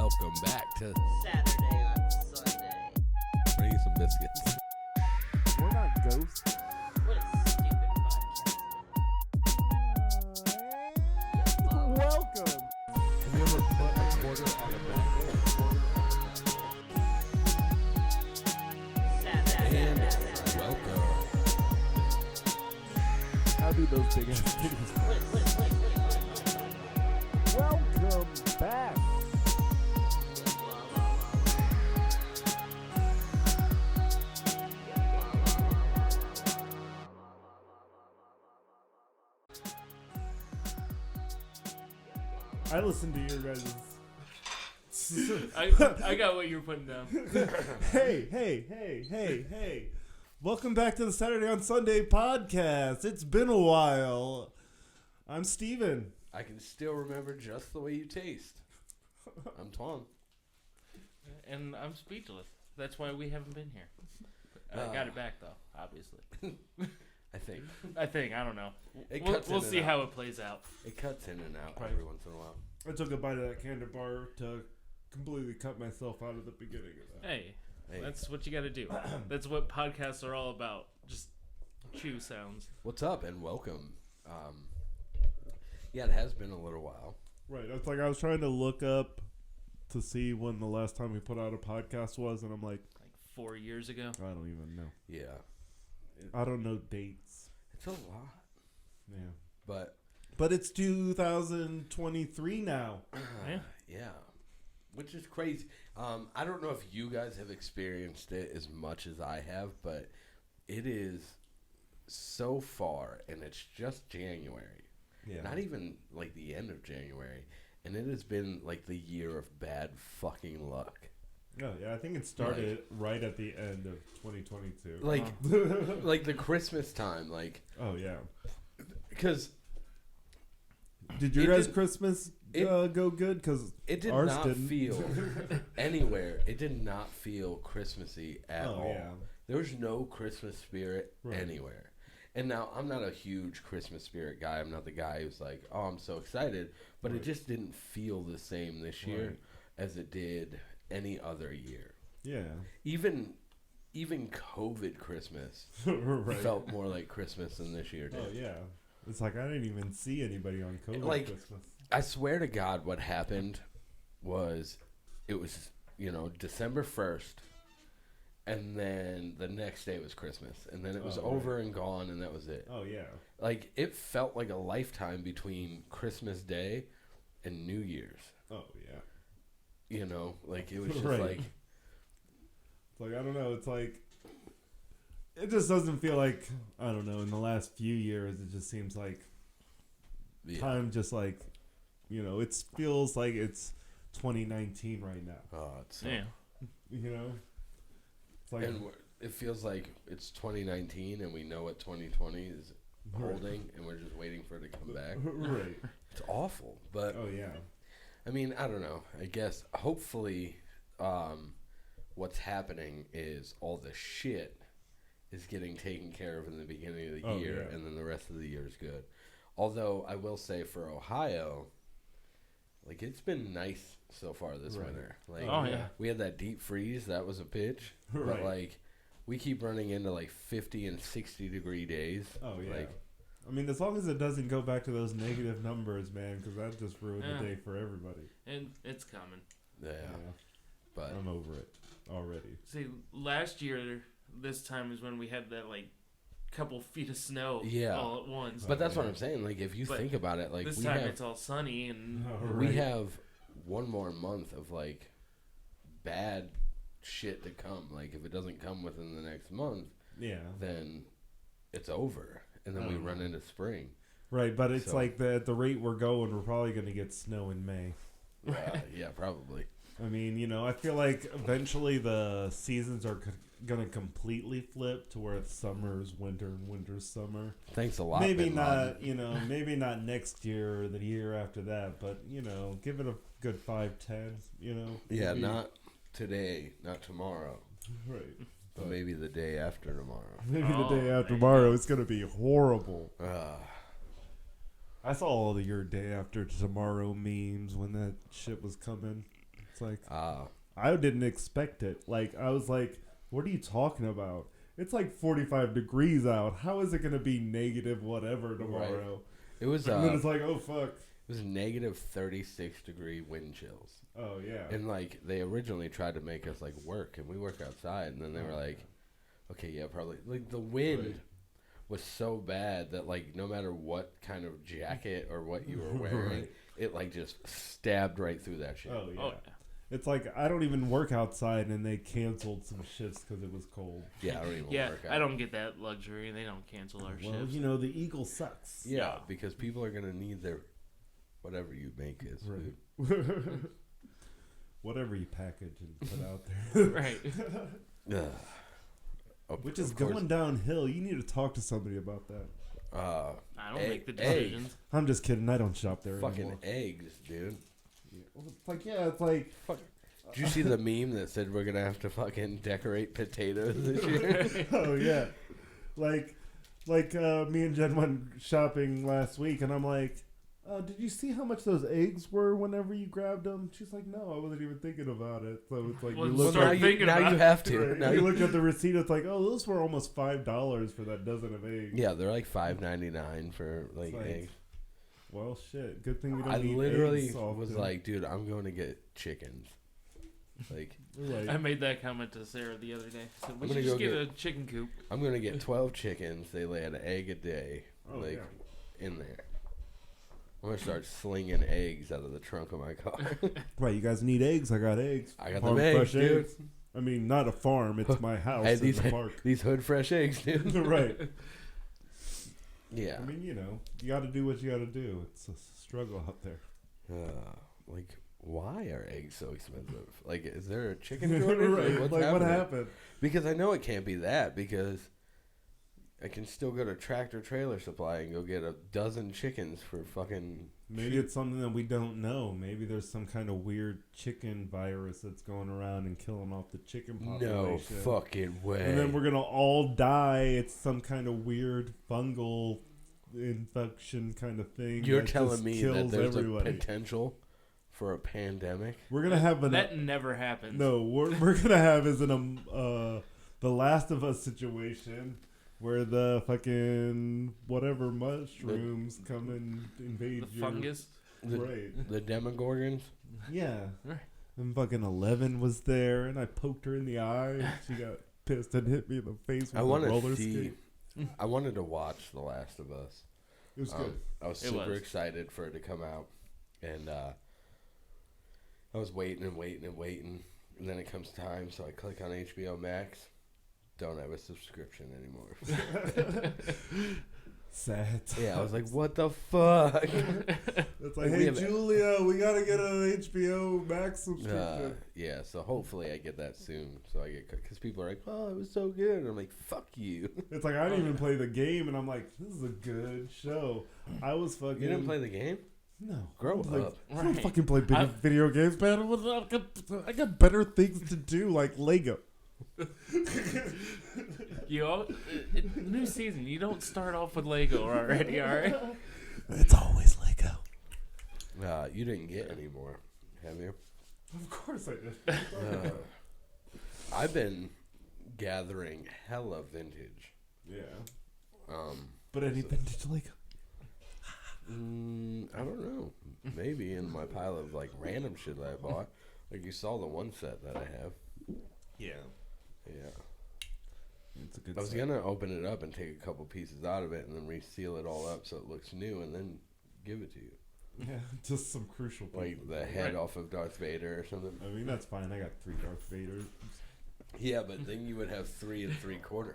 welcome back to Saturday on Sunday. Bring you some biscuits. We're not ghosts. What a stupid podcast. Welcome. Have you ever put a quarter on a Saturday. welcome. How do those big ass titties? Welcome back. I listened to your guys'. I got what you were putting down. Hey. Welcome back to the Saturday on Sunday podcast. It's been a while. I'm Steven. I can still remember just the way you taste. I'm Twan. And I'm speechless. That's why we haven't been here. I got it back, though, obviously. I think. I don't know. We'll see how it plays out. It cuts in and out Right. every once in a while. I took a bite of that candy bar to completely cut myself out of the beginning of that. Hey, Hey. that's what you got to do. That's what podcasts are all about. Just chew sounds. What's up and welcome. Yeah, it has been a little while. Right. It's like I was trying to look up to see when the last time we put out a podcast was, and I'm like 4 years ago. I don't even know. Yeah. I don't know dates. It's a lot. Yeah. But it's 2023 now. yeah. Which is crazy. I don't know if you guys have experienced it as much as I have, but it is so far, and it's just January. Yeah. Not even like the end of January. And it has been like the year of bad fucking luck. Oh, yeah, I think it started right at the end of 2022. Like, like the Christmas time, like. Oh, yeah. Because. Did your guys' Christmas go good? Because it did ours not didn't. feel anywhere. It did not feel Christmassy at all. Yeah. There was no Christmas spirit anywhere. And now, I'm not a huge Christmas spirit guy. I'm not the guy who's like, oh, I'm so excited. But it just didn't feel the same this year as it did any other year. Yeah. Even COVID Christmas felt more like Christmas than this year did. Oh, yeah. It's like I didn't even see anybody on COVID Christmas. I swear to God, what happened was, it was, December 1st, and then the next day was Christmas, and then it was over and gone, and that was it. Oh, yeah. Like, it felt like a lifetime between Christmas Day and New Year's. Oh, yeah. Like, it was just like... It's like, I don't know, it's like... It just doesn't feel like, I don't know, in the last few years, it just seems like time just like, it feels like it's 2019 right now. Oh, it's so... It's like... And it feels like it's 2019, and we know what 2020 is holding, and we're just waiting for it to come back. Right. It's awful, but... Oh, yeah. I mean, I don't know. I guess, hopefully, what's happening is all the shit is getting taken care of in the beginning of the year, and then the rest of the year is good. Although, I will say for Ohio, like, it's been nice so far this winter. Like, we had that deep freeze. That was a pitch. But, like, we keep running into, like, 50 and 60 degree days. Oh, yeah. Like, I mean, as long as it doesn't go back to those negative numbers, man, because that just ruined the day for everybody. And it's coming. yeah. But I'm over it already. See, last year, this time is when we had that, like, couple feet of snow all at once. But that's what I'm saying. Like, if you think about it, like, this time it's all sunny, and we have one more month of, like, bad shit to come. Like, if it doesn't come within the next month, then it's over. And then we run into spring. Right, but it's like at the rate we're going, we're probably going to get snow in May. Yeah, probably. I mean, I feel like eventually the seasons are going to completely flip to where it's summer's winter and winter's summer. Thanks a lot. Maybe not, maybe not next year or the year after that, but, give it a good 5-10, Yeah, not today, not tomorrow. Right. But maybe the day after tomorrow. Maybe the day after tomorrow it's going to be horrible. I saw all of your day after tomorrow memes when that shit was coming. It's like I didn't expect it. Like I was like, what are you talking about? It's like 45 degrees out. How is it going to be negative whatever tomorrow? Right. It was. And then it's like, oh fuck. It was negative 36-degree wind chills. Oh yeah. And like they originally tried to make us like work, and we work outside, and then they were like, okay, yeah, probably. Like the wind was so bad that like no matter what kind of jacket or what you were wearing, it like just stabbed right through that shit. Oh yeah. It's like I don't even work outside, and they canceled some shifts because it was cold. Yeah, I don't even work out. I don't get that luxury. They don't cancel our shifts. Well, you know, the Eagle sucks. Yeah, because people are gonna need their whatever you make is food. Whatever you package and put out there. Right. Which is going downhill. You need to talk to somebody about that. I don't make the decisions. Eggs. I'm just kidding. I don't shop there Fucking anymore. eggs, dude. It's like. Fuck. Did you see the meme that said we're gonna have to fucking decorate potatoes this year? Oh yeah, like me and Jen went shopping last week, and I'm like, did you see how much those eggs were whenever you grabbed them? She's like, no, I wasn't even thinking about it. So it's like, Well, you look start at, thinking now about you it. have to. right, Now you look at the receipt. It's like, oh, those were almost $5 for that dozen of eggs. Yeah, they're like $5.99 for like eggs. Well, shit. Good thing we don't I eat literally eggs often. was like, dude, I'm going to get chickens. Like, Right. I made that comment to Sarah the other day. I said, we I'm should gonna just go get a chicken coop. I'm gonna get 12 chickens. They lay an egg a day, in there. I'm gonna start slinging eggs out of the trunk of my car. Right, you guys need eggs? I got eggs. I got Farm them eggs, fresh dude. eggs. I mean, not a farm. It's my house in the park. These hood fresh eggs, dude. Right. Yeah. I mean, you know, you got to do what you got to do. It's a struggle out there. Like, why are eggs so expensive? Like, is there a chicken shortage? Right. What's Like, what happening? happened? Because I know it can't be that, because I can still go to Tractor Trailer Supply and go get a dozen chickens for fucking... Maybe it's something that we don't know. Maybe there's some kind of weird chicken virus that's going around and killing off the chicken population. No fucking way. And then we're going to all die. It's some kind of weird fungal infection kind of thing. You're that telling just me kills that there's everybody. a potential for a pandemic? We're going to have That never happens. No, we're going to have is the Last of Us situation where the fucking whatever mushrooms come and invade The fungus. Right. The Demogorgons? Yeah. Right. And fucking 11 was there, and I poked her in the eye, and she got pissed and hit me in the face with I a want roller to see... skate. I wanted to watch The Last of Us. It was good. I was super excited for it to come out. And I was waiting, and then it comes time, so I click on HBO Max. Don't have a subscription anymore. Sad. Yeah, I was like, what the fuck? It's like, hey, Julia, we got to get an HBO Max subscription. Yeah, so hopefully I get that soon. So I get, because people are like, oh, it was so good. And I'm like, fuck you. It's like, I didn't even play the game, and I'm like, this is a good show. I was fucking... You didn't play the game? No. Grow like, up. I don't fucking play video games, man. I got better things to do, like Lego. New season. You don't start off with Lego already, all right? It's always Lego. You didn't get any more, have you? Of course I did. I've been gathering hella vintage. Yeah. But any vintage Lego? I don't know. Maybe in my pile of like random shit that I bought. Like you saw the one set that I have. Yeah. Yeah. It's a good I was set. gonna open it up and take a couple pieces out of it and then reseal it all up so it looks new and then give it to you. Yeah, just some crucial pieces. Like the head off of Darth Vader or something. I mean, that's fine. I got 3 Darth Vaders. Yeah, but then you would have 3 3/4.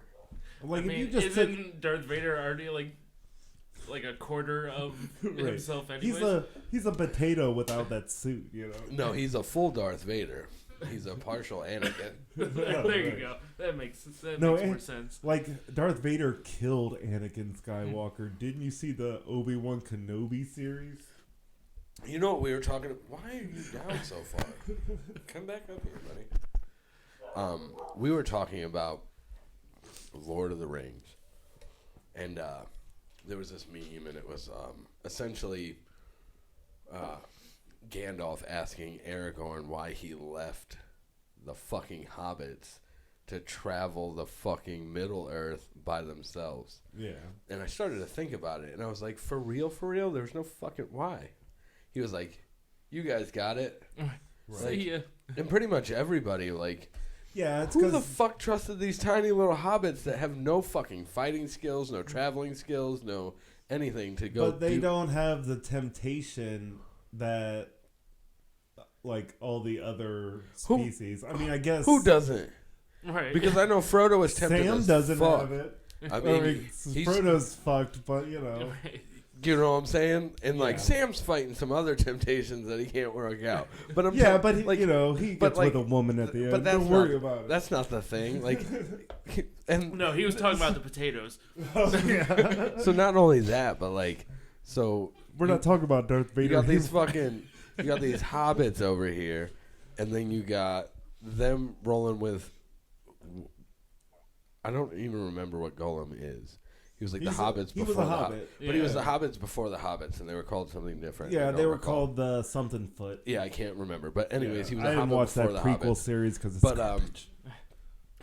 Like, I mean, if you just isn't Darth Vader already like a quarter of himself anyways? He's a potato without that suit, you know. No, he's a full Darth Vader. He's a partial Anakin. There you go. That makes more sense. Like, Darth Vader killed Anakin Skywalker. Didn't you see the Obi-Wan Kenobi series? You know what we were talking about? Why are you down so far? Come back up here, buddy. We were talking about Lord of the Rings. And there was this meme, and it was essentially Gandalf asking Aragorn why he left the fucking hobbits to travel the fucking Middle Earth by themselves. Yeah. And I started to think about it, and I was like, for real? There's no fucking why. He was like, you guys got it. Right. See ya. And pretty much everybody, like, yeah, it's who the fuck trusted these tiny little hobbits that have no fucking fighting skills, no traveling skills, no anything to go. But they don't have the temptation that, like, all the other species. I mean, I guess who doesn't? Right. Because I know Frodo was tempted. Sam as doesn't fuck. have it. I mean, Frodo's fucked, but you know. Right. You know what I'm saying? And like Yeah. Sam's fighting some other temptations that he can't work out. But I'm but he, like, you know, he but gets like, with a woman at the end. But that's Don't worry not, about it. That's not the thing. Like, and No, he was talking about the potatoes. so not only that, but like, so we're not talking about Darth Vader. you got these you got these hobbits over here, and then you got them rolling with. I don't even remember what Gollum is. He was like the hobbits before the Hobbit. But he was the hobbits before the hobbits, and they were called something different. Yeah, I they don't were recall. called the something foot. Yeah, I can't remember. But anyways, he was I a didn't hobbit watch before that the prequel hobbits. series because it's But garbage.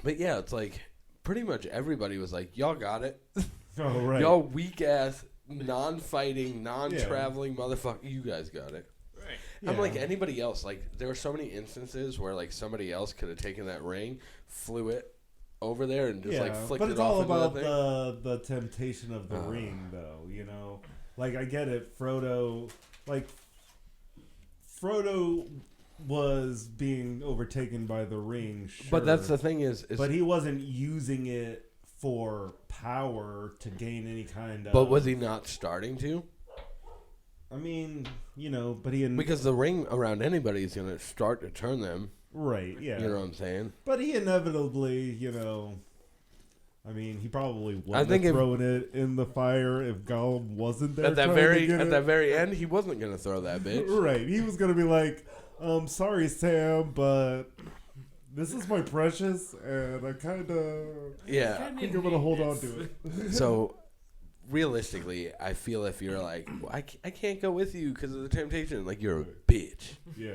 but yeah, it's like pretty much everybody was like, y'all got it. Oh right. Y'all weak ass, non-fighting, non-traveling motherfucker. You guys got it. Right. I'm like anybody else. Like there were so many instances where like somebody else could have taken that ring, flew it over there, and just like flicked but it it's off all into about the thing. the temptation of the ring, though. You know, like I get it. Frodo was being overtaken by the ring. Sure, But that's the thing is but he wasn't using it for power to gain any kind of. But was he not starting to? I mean, you know, but he Because the ring around anybody is going to start to turn them. right, yeah. You know what I'm saying? But he inevitably, you know, I mean, he probably I wouldn't think have if- thrown it in the fire if Gollum wasn't there. At that trying to get it. that very end, he wasn't going to throw that bitch. Right, he was gonna be like, sorry, Sam, but this is my precious, and I kind of Yeah. think I'm gonna hold on to it. So, realistically, I feel if you're like, well, I can't go with you because of the temptation, like you're a bitch. Yeah,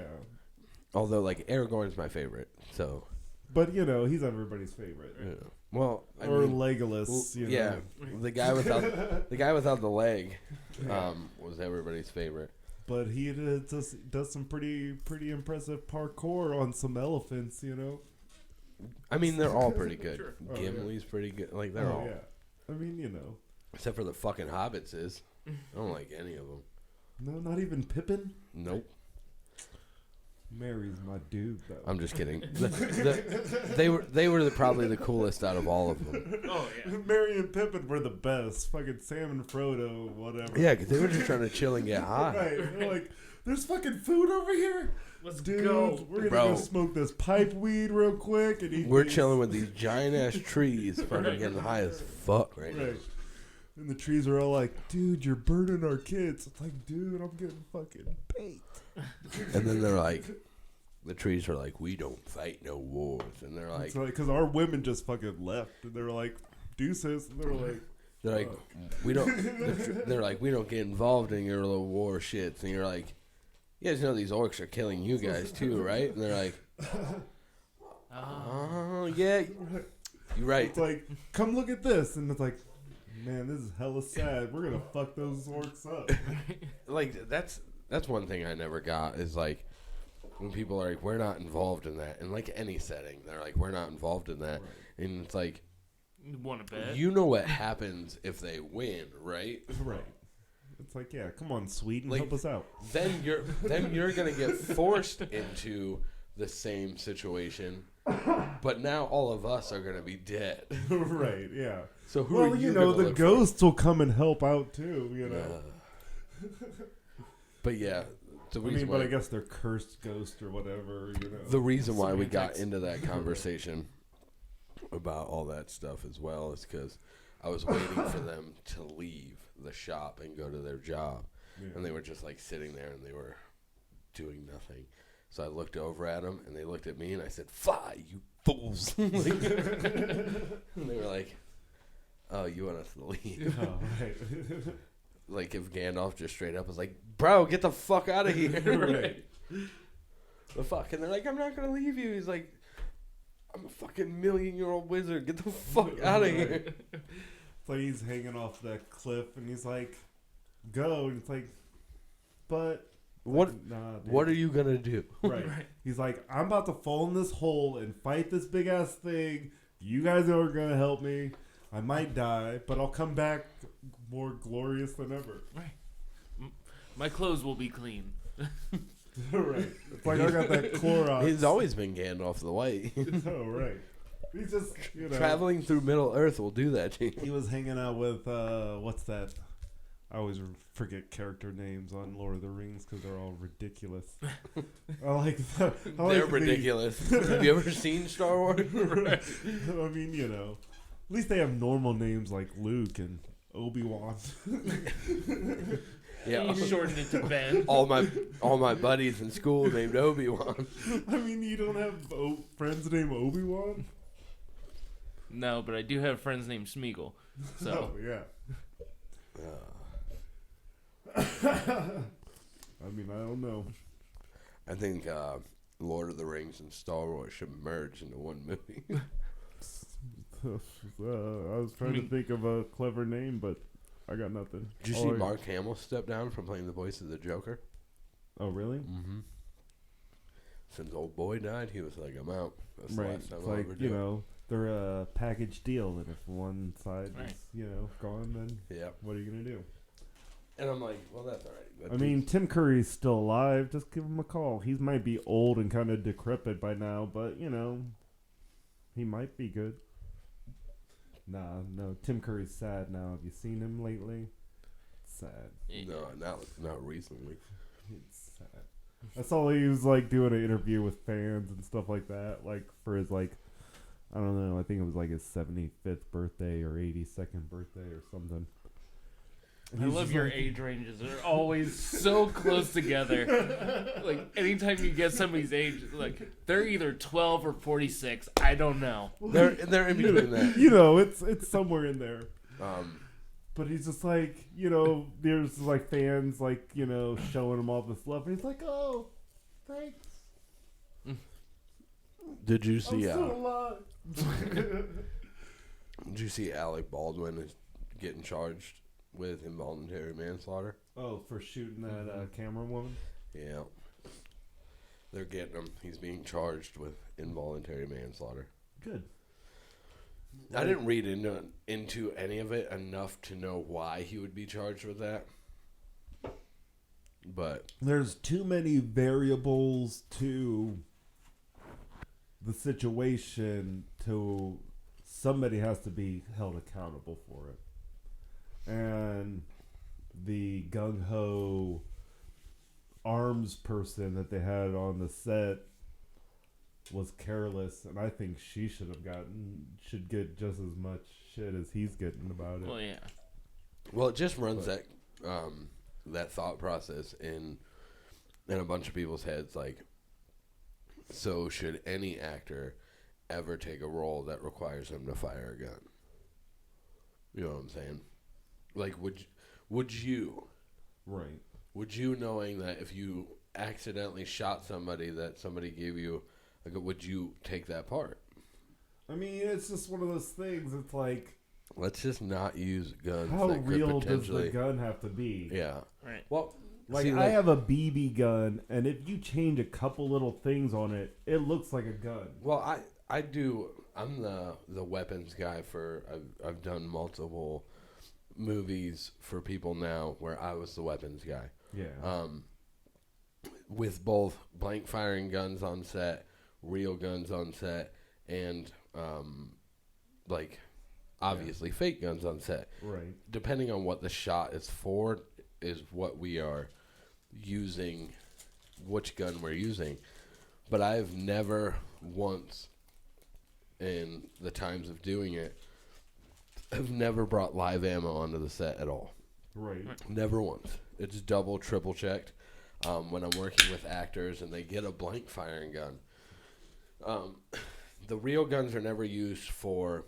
Although, like, Aragorn's my favorite, so. but you know, he's everybody's favorite. Yeah. Well, I Or mean, Legolas, you know. yeah, the guy without the leg, was everybody's favorite. But he does some pretty impressive parkour on some elephants, you know. I mean, they're all pretty good. Sure. Oh, Gimli's pretty good. Like they're all, yeah. I mean, you know. except for the fucking hobbits is. I don't like any of them. No, not even Pippin. Nope. Mary's my dude, though. I'm just kidding. They were probably the coolest out of all of them. Oh yeah. Mary and Pippin were the best. Fucking Sam and Frodo, whatever. Yeah, because they were just trying to chill and get high. Right. They're like, there's fucking food over here. Let's Dude, go. we're gonna Bro. go smoke this pipe weed real quick and eat We're these. chilling with these giant ass trees, fucking Right. getting high as fuck right now. Right. And the trees are all like, dude, you're burning our kids. It's like, dude, I'm getting fucking baked. And then they're like, the trees are like, we don't fight no wars. And they're like, It's like, because our women just fucking left. And they were like, deuces. And they were like, we don't. They're like, we don't get involved in your little war shits. And you're like, you guys know these orcs are killing you guys too, right? And they're like, oh yeah, you're right. it's like, come look at this. And it's like, man, this is hella sad. We're going to fuck those orcs up. Like that's one thing I never got is like when people are like, we're not involved in that. In like any setting, they're like, we're not involved in that. Right. And it's like, Want to bet? you know what happens if they win, right? Right. It's like, yeah, come on, Sweden, Like- help us out. Then you're gonna get forced into the same situation, but now all of us are gonna be dead. Right, yeah. So who Well, are you know, gonna the look for? ghosts will come and help out too, you know. But yeah, the I reason mean, why but I guess they're cursed ghosts or whatever, you know. the reason why we got into that conversation about all that stuff as well is because I was waiting for them to leave the shop and go to their job, Yeah. and they were just like sitting there and they were doing nothing. So I looked over at them and they looked at me and I said, "Fie, you fools!" And they were like, "Oh, you want us to leave?" Oh, right. like if Gandalf just straight up was like, bro, get the fuck out of here. Right. The fuck, and they're like, I'm not gonna leave you. He's like, I'm a fucking million-year-old wizard. Get the fuck out of here. It's like he's hanging off that cliff, and he's like, go. And it's like, but What? like, nah, dude. What are you gonna do? Right. He's like, I'm about to fall in this hole and fight this big ass thing. You guys are gonna help me. I might die, but I'll come back more glorious than ever. Right. My clothes will be clean. Right. It's like I got that Clorox. He's always been Gandalf the White. Oh, right. He's just, you know. Traveling through Middle Earth will do that to you. He was hanging out with, what's that? I always forget character names on Lord of the Rings because they're all ridiculous. They're ridiculous. Have you ever seen Star Wars? Right. I mean, you know. At least they have normal names like Luke and Obi-Wan. Yeah, He shortened it to Ben. all my buddies in school named Obi-Wan. I mean, you don't have friends named Obi-Wan? No, but I do have friends named Smeagol. So Oh, yeah. I mean, I don't know. I think Lord of the Rings and Star Wars should merge into one movie. I was trying to think of a clever name, but I got nothing. Did you see Mark Hamill step down from playing the voice of the Joker? Oh, really? Mm-hmm. Since old boy died, he was like, I'm out. That's the Right. last time It's I'll like, ever do you it. know, they're a package deal, and if one side Right. is, you know, gone, then Yeah. what are you going to do? And I'm like, well, that's all right. That I mean, dude's- Tim Curry's still alive. Just give him a call. He might be old and kind of decrepit by now, but, you know, he might be good. Nah, no. Tim Curry's sad now. Have you seen him lately? It's sad. no, not recently. It's sad. I saw he was like doing an interview with fans and stuff like that, like for his like, I don't know, I think it was like his 75th birthday or 82nd birthday or something. And I he's love just your like- age ranges. They're always so close together. Like anytime you get somebody's age, like they're either 12 or 46. I don't know. They're in between that. You know, it's somewhere in there. Um, But he's just like, you know, there's like fans like, you know, showing him all this love. And he's like, oh, thanks. did you I'm see? still alive. Did you see Alec Baldwin is getting charged with involuntary manslaughter? Oh, for shooting that camera woman? Yeah. They're getting him. He's being charged with involuntary manslaughter. Good. I didn't read into any of it enough to know why he would be charged with that. But There's too many variables to the situation to somebody has to be held accountable for it. And the gung-ho arms person that they had on the set was careless, and I think she should get just as much shit as he's getting about it. Well, yeah. well, it just runs that thought process in a bunch of people's heads. Like, so should any actor ever take a role that requires him to fire a gun? You know what I'm saying? Like, would you? Right. Would you, knowing that if you accidentally shot somebody that somebody gave you, like, would you take that part? I mean, it's just one of those things. It's like, Let's just not use guns. how that could real does the potentially, gun have to be? Yeah. Right. Well, Like, see, I have a BB gun, and if you change a couple little things on it, it looks like a gun. Well, I do. I'm the weapons guy for. I've done multiple movies for people now where I was the weapons guy. Yeah. With both blank firing guns on set, real guns on set, and like obviously fake guns on set. Right. Depending on what the shot is for, is what we are using, which gun we're using. But I've never once, in the times of doing it, have never brought live ammo onto the set at all. Right. Never once. It's double, triple checked. When I'm working with actors and they get a blank firing gun. The real guns are never used for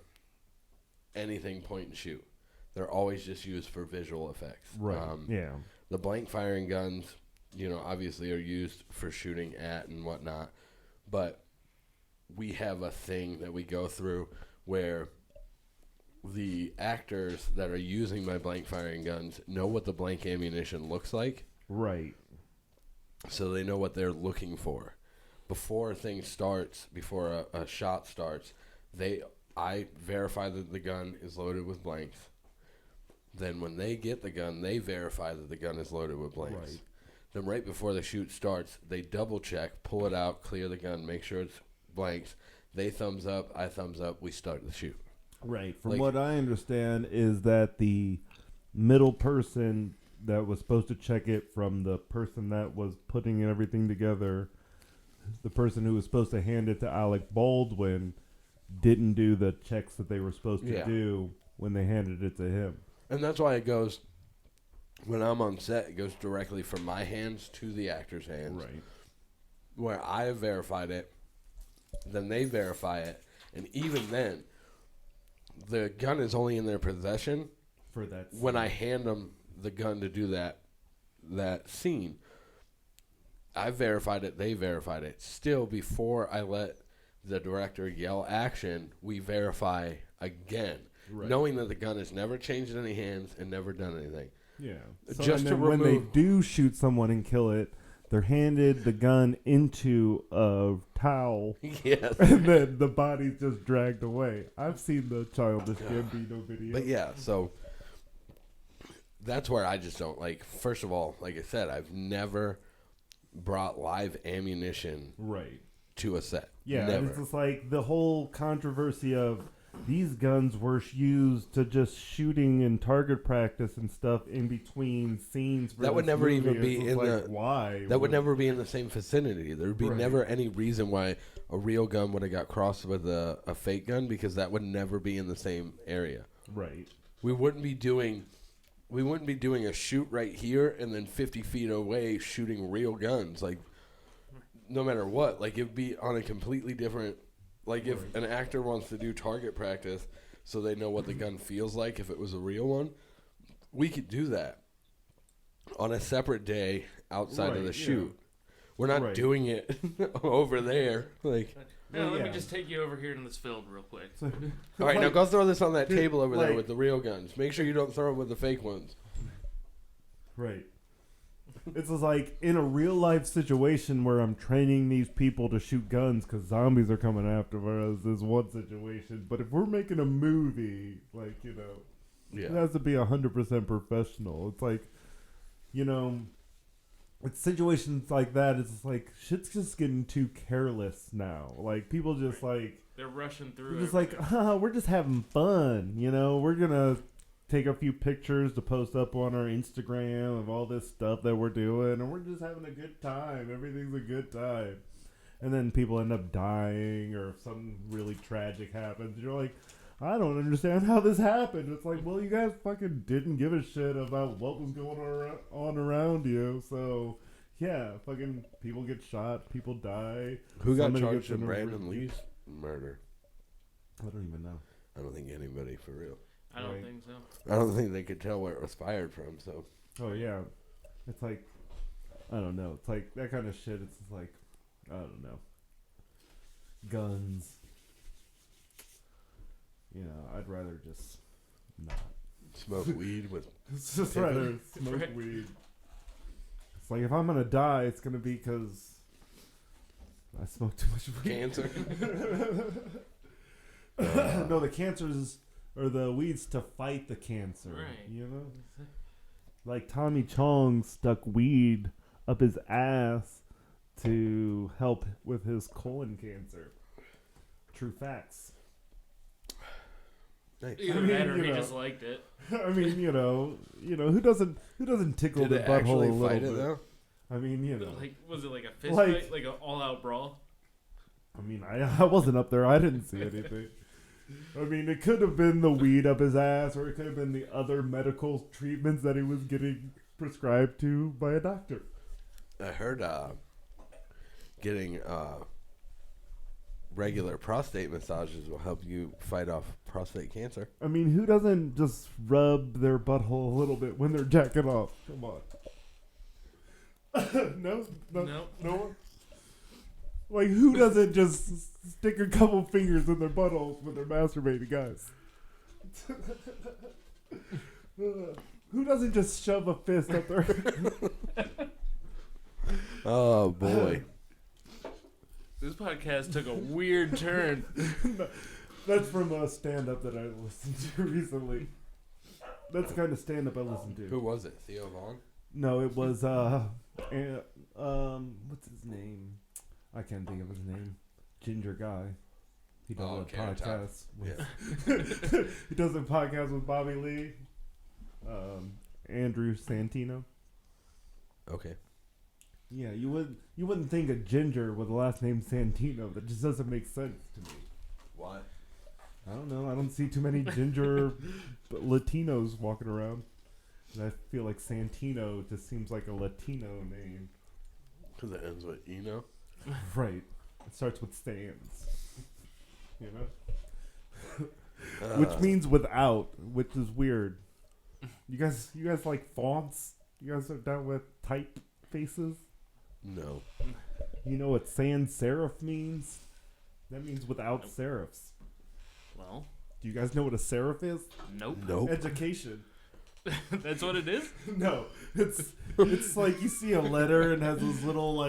anything point and shoot. they're always just used for visual effects. Right. Yeah. The blank firing guns, obviously are used for shooting at and whatnot. But we have a thing that we go through where the actors that are using my blank firing guns know what the blank ammunition looks like. Right. So they know what they're looking for. Before a thing starts, before a shot starts, I verify that the gun is loaded with blanks. Then when they get the gun, they verify that the gun is loaded with blanks. Right. Then right before the shoot starts, they double check, pull it out, clear the gun, make sure it's blanks. They thumbs up, I thumbs up, we start the shoot. Right. From what I understand is that the middle person that was supposed to check it from the person that was putting everything together, the person who was supposed to hand it to Alec Baldwin, didn't do the checks that they were supposed to do when they handed it to him. And that's why it goes, when I'm on set, it goes directly from my hands to the actor's hands. Right. Where I have verified it, then they verify it, and even then, the gun is only in their possession For that scene. when I hand them the gun to do that scene. I verified it, they verified it. Still, before I let the director yell action, we verify again. Right. Knowing that the gun has never changed any hands and never done anything. Yeah. Just to when they remove- do shoot someone and kill it, they're handed the gun into a towel, Yes. and then the body's just dragged away. I've seen the Childish Gambino video. But yeah, so that's where I just don't like. First of all, like I said, I've never brought live ammunition Right. to a set. Yeah, and Never. it's just like the whole controversy of these guns were used to just shooting and target practice and stuff in between scenes. For That would this never movie. even It's be just in like, the- why That would never be in the same vicinity. There would be Right. never any reason why a real gun would have got crossed with a fake gun, because that would never be in the same area. Right. We wouldn't be doing a shoot right here and then 50 feet away shooting real guns. Like, no matter what, like it would be on a completely different. Like if an actor wants to do target practice so they know what the gun feels like if it was a real one, we could do that on a separate day outside of Right, the yeah. shoot. We're not Right. doing it over there. Like, No, let yeah. me just take you over here in this field real quick. all right, now go throw this on that table over there like- with the real guns. Make sure you don't throw it with the fake ones. Right. It's just like in a real life situation where I'm training these people to shoot guns because zombies are coming after us. Is one situation, but if we're making a movie, like it Yeah. has to be 100% professional. It's like, it's situations like that. It's just like shit's just getting too careless now. Like people just like They're rushing through. they're just like, we're just having fun. We're gonna take a few pictures to post up on our Instagram of all this stuff that we're doing, and we're just having a good time. Everything's a good time. And then people end up dying, or if something really tragic happens. You're like, I don't understand how this happened. It's like, well, you guys fucking didn't give a shit about what was going on around you. So, yeah, fucking people get shot, people die. Who got Somebody charged gets in in a Brandon re- Lee's murder? I don't even know. I don't think anybody for real. I don't Right. think so. I don't think they could tell where it was fired from. So Oh yeah, it's like I don't know. It's like that kind of shit. It's just like I don't know. Guns. I'd rather just not. smoke weed with. It's just rather smoke Right. weed. It's like if I'm gonna die, it's gonna be because I smoked too much weed. Cancer. No, the cancers or the weeds to fight the cancer. Right. Like Tommy Chong stuck weed up his ass to help with his colon cancer. True facts. Nice. Either mean, that or you he know. just liked it. I mean, who doesn't tickle Did the it butthole a actually little fight bit? it though? I mean, Like, was it like a fist Like- fight, like an all-out brawl? I mean, I wasn't up there. I didn't see anything. I mean, it could have been the weed up his ass, or it could have been the other medical treatments that he was getting prescribed to by a doctor. I heard getting regular prostate massages will help you fight off prostate cancer. I mean, who doesn't just rub their butthole a little bit when they're jacking off? Come on. No? Nope. No one? Like, who doesn't just stick a couple fingers in their buttholes when they're masturbating, guys? Who doesn't just shove a fist up their... Oh, boy. This podcast took a weird turn. That's from a stand-up that I listened to recently. That's the kind of stand-up I listened to. Who was it? Theo Vaughn? No, it was, what's his name? I can't think of his name. Ginger guy. He does a podcast. He does a podcast with Bobby Lee. Andrew Santino. Okay. Yeah, you wouldn't think a ginger with the last name Santino. That just doesn't make sense to me. Why? I don't know. I don't see too many ginger Latinos walking around. And I feel like Santino just seems like a Latino name. Because it ends with Eno? Right. It starts with Sans. You know? Which means without, which is weird. You guys like fonts? You guys are down with typefaces? No. You know what sans serif means? That means without serifs. Well, Do you guys know what a serif is? nope. Nope. Education. That's what it is? No, it's like you see a letter and has those little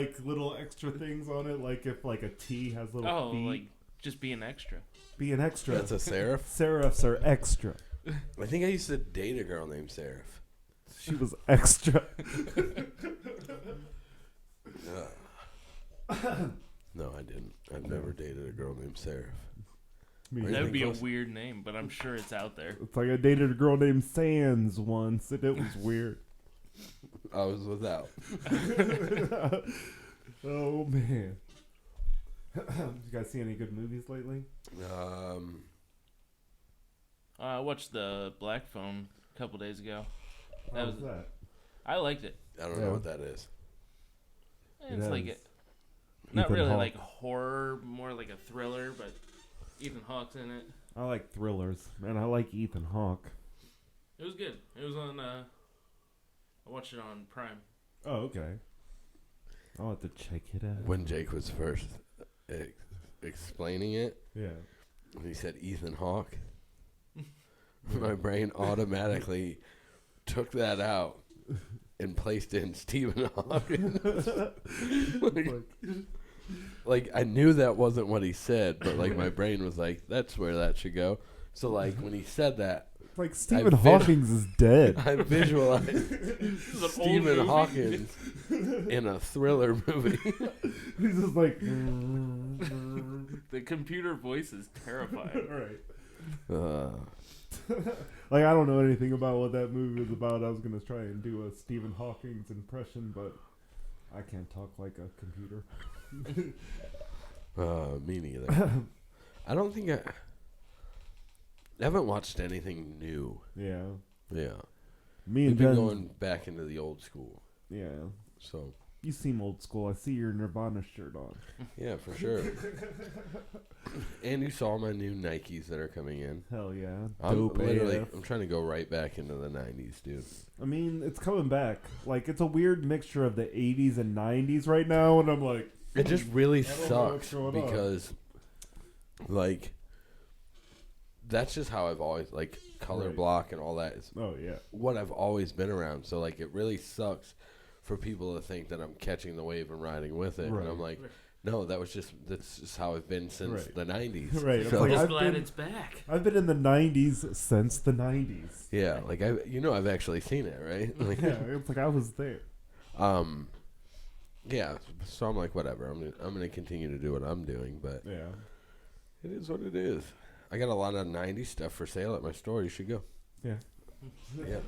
extra things on it, like if like a T has little Oh, feet. like just being extra. Be an extra. That's a serif? Serifs are extra. I think I used to date a girl named Serif. She was extra. No, I didn't. I've never dated a girl named Serif. Me Are you neither. That would be a close? weird name, but I'm sure it's out there. It's like I dated a girl named Sans once, and it was weird. I was without. Oh man. You guys see any good movies lately? I watched the Black Phone a couple days ago. How was that? I liked it. I don't know what that is. It's It like has not Ethan really Hawke. like horror, more like a thriller, but Ethan Hawke's in it. I like thrillers, and I like Ethan Hawke. It was good. It was on. I watched it on Prime. Oh, okay. I'll have to check it out. When Jake was first explaining it, Yeah. and he said Ethan Hawke, my brain automatically took that out and placed in Stephen Hawking. like I knew that wasn't what he said, but like my brain was like, that's where that should go. So like when he said that, Like Stephen Hawking's is dead. I visualized This is an old Stephen movie. Hawking in a thriller movie. He's just like, The computer voice is terrifying. right. Like I don't know anything about what that movie was about. I was gonna try and do a Stephen Hawking's impression, but I can't talk like a computer. Me neither. I don't think I haven't watched anything new. Yeah. Yeah. Me We've and been Jen. going back into the old school. Yeah. So You seem old school. I see your Nirvana shirt on. yeah, for sure. And you saw my new Nikes that are coming in. Hell yeah. I'm Dope literally AF. I'm trying to go right back into the 90s, dude. I mean, it's coming back. Like, it's a weird mixture of the 80s and 90s right now, and I'm like... It just really don't know what's sucks going on. because like that's just how I've always like color Right. block and all that is Oh, yeah. what I've always been around. So like it really sucks for people to think that I'm catching the wave and riding with it. Right. And I'm like, no, that's just how I've been since Right. the 90s. Right. It's So, like, Just I've glad been- it's back. I've been in the 90s since the 90s. yeah, like I've actually seen it, right? Like, Yeah, it's like I was there. yeah, so I'm like, whatever. I'm gonna continue to do what I'm doing, but Yeah. it is what it is. I got a lot of 90s stuff for sale at my store. You should go. Yeah. Yeah.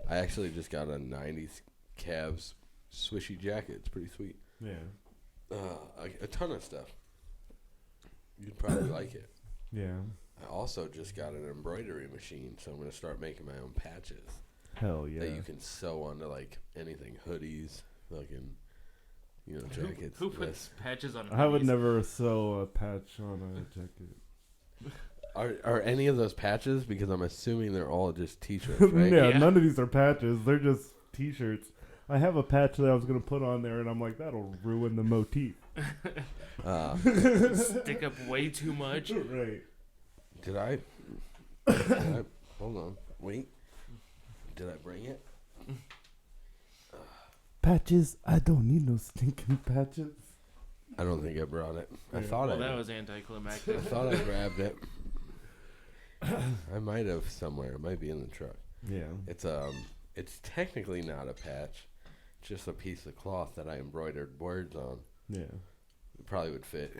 I actually just got a 90s Cavs swishy jacket. It's pretty sweet. Yeah. A ton of stuff. You'd probably like it. Yeah. I also just got an embroidery machine, so I'm going to start making my own patches Hell yeah. that you can sew onto, like, anything. Hoodies, fucking jackets. Who puts patches on? I would hoodies? never sew a patch on a jacket. Are any of those patches? Because I'm assuming they're all just T-shirts, right? Yeah, none of these are patches. They're just T-shirts. I have a patch that I was going to put on there, and I'm like, that'll ruin the motif. Stick up way too much. Right. Did I? Hold on. Wait. Did I bring it? Patches? I don't need no stinking patches. I don't think I brought it. I Yeah. thought Well, I that did. was anticlimactic. I thought I grabbed it. I might have somewhere. It might be in the truck. Yeah. It's technically not a patch. It's just a piece of cloth that I embroidered words on. Yeah. It probably would fit.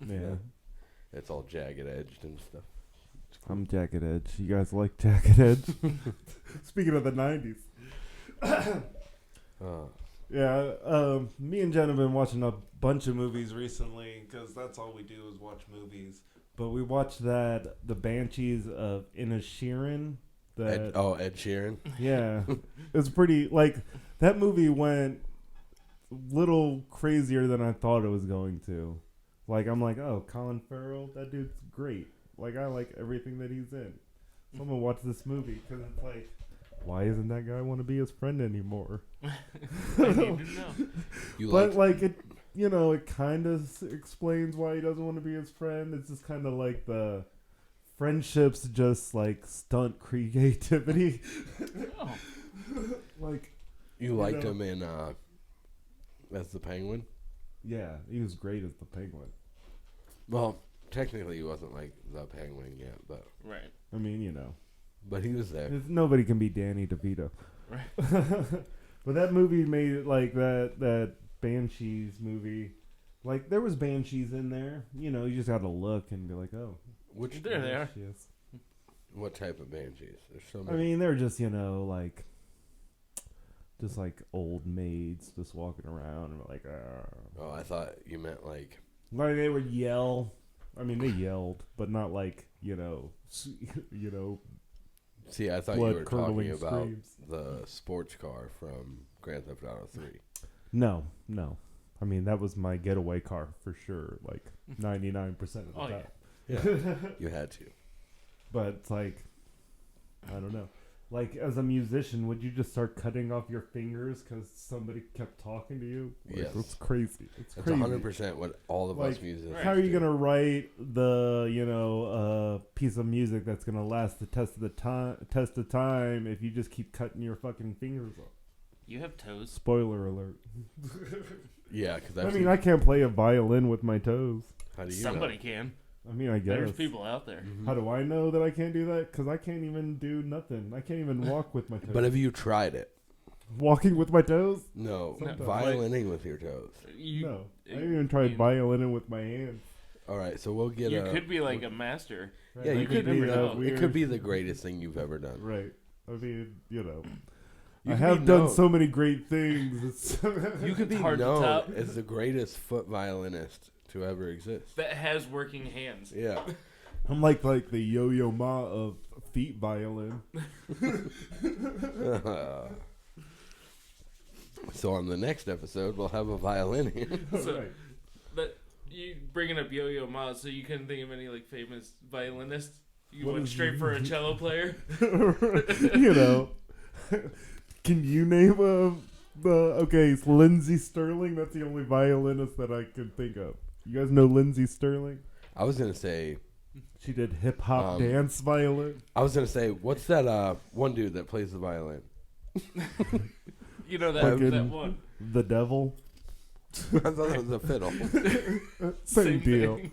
Yeah. It's all jagged edged and stuff. I'm Jagged Edge. You guys like Jagged Edge? Speaking of the 90s. Yeah, me and Jen have been watching a bunch of movies recently because that's all we do is watch movies. But we watched The Banshees of Inisherin. Ed Sheeran. Yeah. It's pretty, that movie went a little crazier than I thought it was going to. I'm like, oh, Colin Farrell, that dude's great. I like everything that he's in. So I'm going to watch this movie because it's why isn't that guy want to be his friend anymore? I need to know. It kind of explains why he doesn't want to be his friend. It's just kind of like the friendships just stunt creativity. Oh. You liked him in as the Penguin? Yeah, he was great as the Penguin. Well, technically he wasn't like the Penguin yet, but Right. I mean, but he was there. nobody can be Danny DeVito. Right. But that movie made it that Banshees movie. There was Banshees in there. You just had to look and be like, oh. Which There they are. Banshees. What type of banshees? There's so I many. mean, they're just, just old maids just walking around and Oh, I thought you meant they would yell. I mean, they yelled, but not See, I thought you were talking blood-curdling about screams. the sports car from Grand Theft Auto 3. No. I mean, that was my getaway car for sure, 99% of the Oh, time. Yeah, you had to. But it's I don't know. As a musician, would you just start cutting off your fingers because somebody kept talking to you? Yes. It's crazy. It's That's crazy. 100% what all of us musicians How are you do. gonna write the piece of music that's gonna last the test of time if you just keep cutting your fucking fingers off? You have toes. Spoiler alert. Yeah, because I can't play a violin with my toes. How do you Somebody know? can. I mean, I guess. There's people out there. Mm-hmm. How do I know that I can't do that? Because I can't even do nothing. I can't even walk with my toes. But have you tried it? Walking with my toes? No, Sometimes. violining with your toes. No. I even tried violining with my hands. All right, so we'll get You could be a master. Right? Yeah, you could never be. know. It could be the greatest thing you've ever done. Right. I mean, You I could have be done known. so many great things. You could be hard to known top. as the greatest foot violinist to ever exist. That has working hands. Yeah. I'm like the Yo-Yo Ma of feet violin. So on the next episode, we'll have a violin here. So, Right. But you bringing up Yo-Yo Ma, so you couldn't think of any famous violinists? You What went is- straight for a cello player? Can you name it's Lindsey Sterling? That's the only violinist that I can think of. You guys know Lindsey Sterling? I was gonna say, She did hip hop dance violin. what's that one dude that plays the violin? You know that Fucking- one. The Devil. I thought it was a fiddle. Same deal. thing.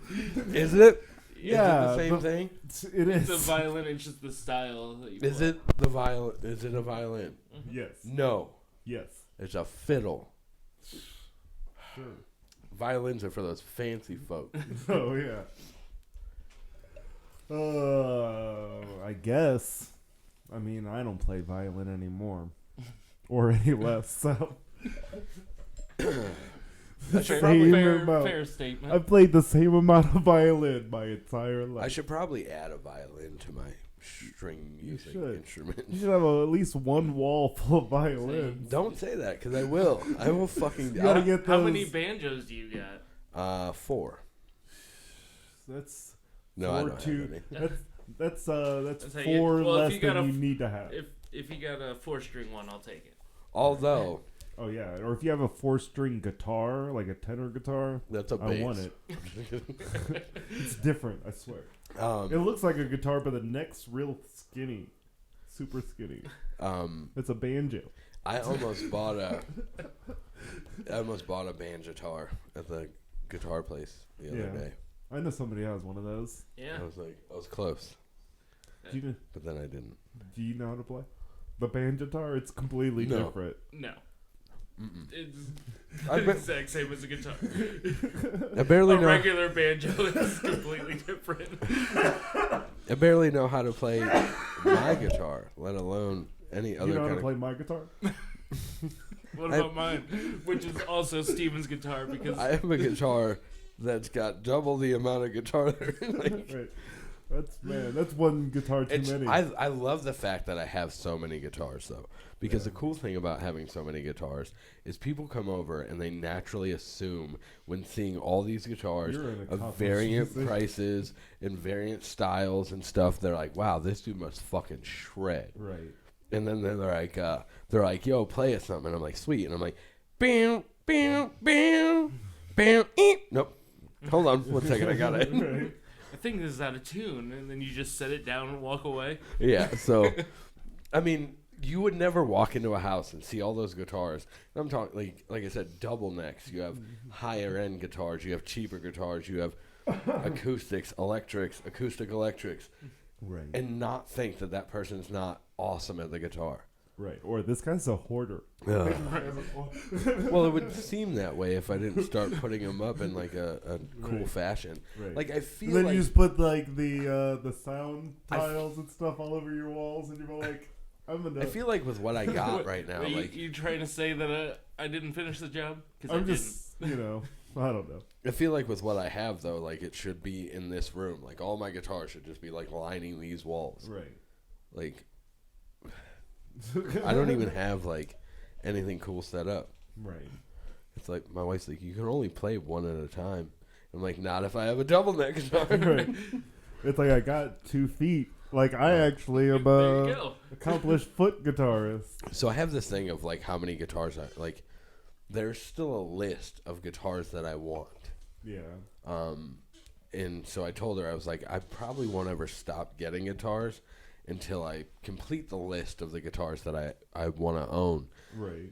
Is it? Yeah, Is it the same but- thing? It It's is. a violin, it's just the style. That you Is play. it the violin? Is it a violin? Yes. No, Yes. it's a fiddle. Sure. Violins are for those fancy folk. Oh yeah. I guess. I mean, I don't play violin anymore, or any less. So. I should Same probably, amount. Fair statement. I've played the same amount of violin my entire life. I should probably add a violin to my string music should. instrument. You should have at least one wall full of violins. Don't say that, because I will. I will fucking. You gotta get those. How many banjos do you got? 4. That's No, I 4 don't two. have any. That's how 4 you- well, if less you got than a- you need to have. If you got a 4-string one, I'll take it. Although Oh yeah, or if you have a 4-string guitar, like a tenor guitar, that's a I bass. want it. It's different, I swear. Um, It looks like a guitar, but the neck's real skinny, super skinny. It's a banjo. I almost bought a banjotar at the guitar place the other day. I know somebody has one of those. Yeah. I was close, Do but then I didn't. you know how to play the banjotar? It's completely No. different. No. It's I the bet- exact same as a guitar. I barely A know. regular banjo is completely different. I barely know how to play my guitar, let alone any You other know how kind to of. play my guitar? What about mine? Which is also Steven's guitar because I have a guitar that's got double the amount of guitar. Right. That's one guitar too many. I love the fact that I have so many guitars, though. Because the cool thing about having so many guitars is people come over and they naturally assume when seeing all these guitars You're an of accomplished variant musician. prices and variant styles and stuff, they're like, wow, this dude must fucking shred. Right. And then they're like, yo, play us something. And I'm like, sweet. And I'm like, bam, bam, bam, bam, eep. Nope. Hold on 1 second, I got it. Right. I think this is out of tune, and then you just set it down and walk away. Yeah, so, I mean, you would never walk into a house and see all those guitars. And I'm talking, like I said, double necks. You have higher end guitars. You have cheaper guitars. You have acoustics, electrics, acoustic electrics. Right. And not think that that person's not awesome at the guitar. Right. Or this guy's a hoarder. Ugh. Well, it would seem that way if I didn't start putting them up in like a cool Right. fashion. Right. Like I feel Then like you just put like the sound tiles and stuff all over your walls, and you're like, I'm gonna. I feel like with what I got right now, Wait, like you trying to say that I didn't finish the job? Because I'm just, I don't know. I feel like with what I have though, like it should be in this room. Like all my guitars should just be like lining these walls. Right. Like I don't even have like anything cool set up. Right. It's like my wife's like, you can only play one at a time. I'm like, not if I have a double neck guitar. Right. It's like I got 2 feet. Like I actually am There you a go. accomplished foot guitarist. So I have this thing of like how many guitars I like. There's still a list of guitars that I want. Yeah. And so I told her, I was like, I probably won't ever stop getting guitars until I complete the list of the guitars that I want to own. Right.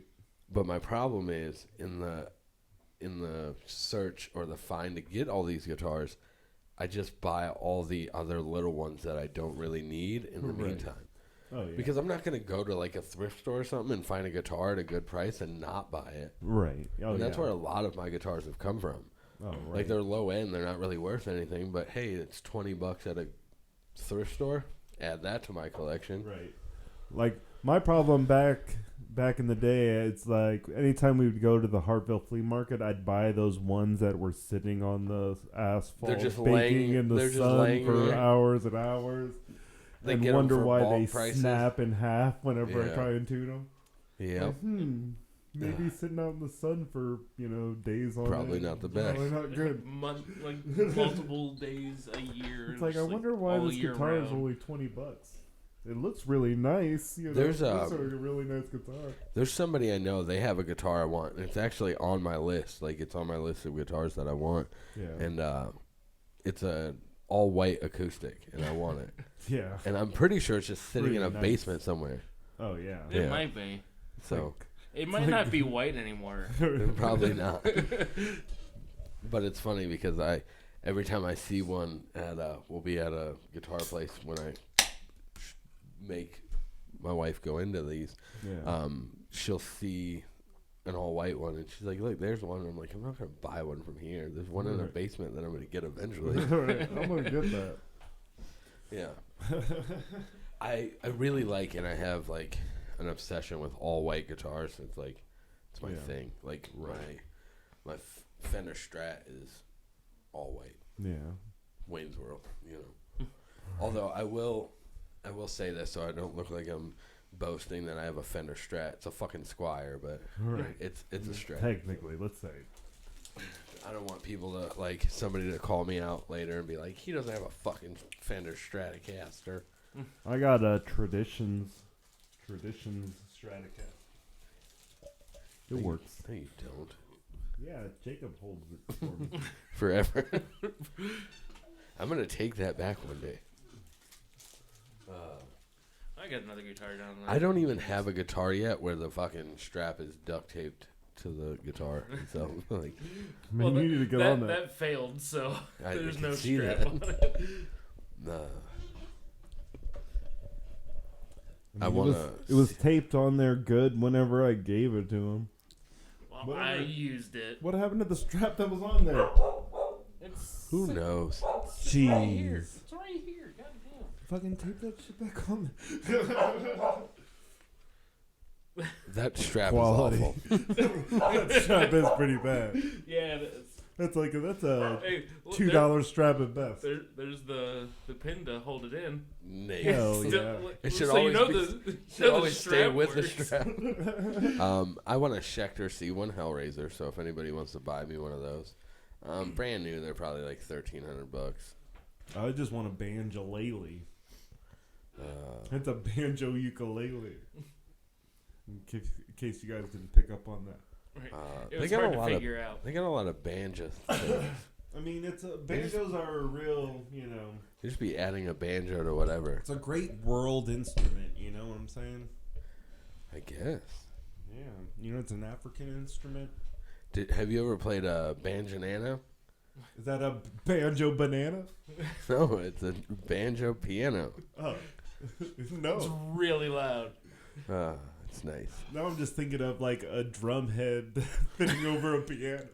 But my problem is in the search or the find to get all these guitars, I just buy all the other little ones that I don't really need in the Right. meantime. Oh yeah. Because I'm not going to go to like a thrift store or something and find a guitar at a good price and not buy it. Right. Oh And that's yeah. where a lot of my guitars have come from. Oh right. Like they're low end, they're not really worth anything, but hey, it's $20 at a thrift store. Add that to my collection. Right. Like my problem back in the day, it's like anytime we would go to the Hartville flea market, I'd buy those ones that were sitting on the asphalt, They're just baking laying- in the they're just sun laying for there. hours and hours, They and get 'em wonder for why bulk they prices. snap in half whenever I Yeah. try and tune them. Yeah. Maybe sitting out in the sun for days on Probably end. not the best. Probably not good. Multiple days a year. It's like I just, wonder why all this year guitar is round. only $20. It looks really nice. There's it looks like a really nice guitar. There's somebody I know, they have a guitar I want, and it's actually on my list. Like, it's on my list of guitars that I want. Yeah. And it's a all-white acoustic, and I want it. Yeah. And I'm pretty sure it's just sitting in Really a nice. basement somewhere. Oh yeah. It Yeah. might be. So, It might not be white anymore. probably not. But it's funny because every time I see one we'll be at a guitar place when I make my wife go into these, Yeah. she'll see an all-white one, and she's like, look, there's one. And I'm like, I'm not going to buy one from here. There's one in the Right. basement that I'm going to get eventually. Right. I'm gonna get that. Yeah. I really like, and I have like an obsession with all-white guitars. It's like, it's my Yeah. thing. Like my Fender Strat is all white. Yeah. Wayne's World, Although I will I will say this so I don't look like I'm boasting that I have a Fender Strat. It's a fucking Squire, but Right. it's a Strat. Technically, let's say. I don't want people to, like, somebody to call me out later and be like, he doesn't have a fucking Fender Stratocaster. I got a Traditions Stratocaster. It works. No, you don't. Yeah, Jacob holds it for me. Forever. I'm going to take that back one day. I got another guitar down there. I don't even have a guitar yet where the fucking strap is duct taped to the guitar. So, like, Man, you need to get on that. That failed, so I there's can no see strap that. on it. I mean, want it was taped on there good whenever I gave it to him. Well, Whatever. I used it. What happened to the strap that was on there? It's Who knows? It's right here. Jeez. It's right here. Goddamn. Fucking tape that shit back on there. That strap Quality. is awful. That strap is pretty bad. Yeah, it is. That's a Hey, well, $2 strap at best. There's the pin to hold it in. Nice. Hell Still- yeah. It should so always you know be- the, Should always stay with the works. strap. I want a Schecter C1 Hellraiser, so if anybody wants to buy me one of those, brand new, they're probably like $1,300. I just want a banjo-lele. It's a banjo ukulele. In case you guys didn't pick up on that. Right. They It was got hard a to lot of figure out. they got a lot of banjos. I mean, banjos are a real, They just be adding a banjo to whatever. it's a great world instrument, you know what I'm saying? I guess. Yeah. It's an African instrument. Have you ever played a banjanana? Is that a banjo banana? No, it's a banjo piano. Oh. It's No. really loud. It's nice. Now I'm just thinking of like a drum head fitting over a piano.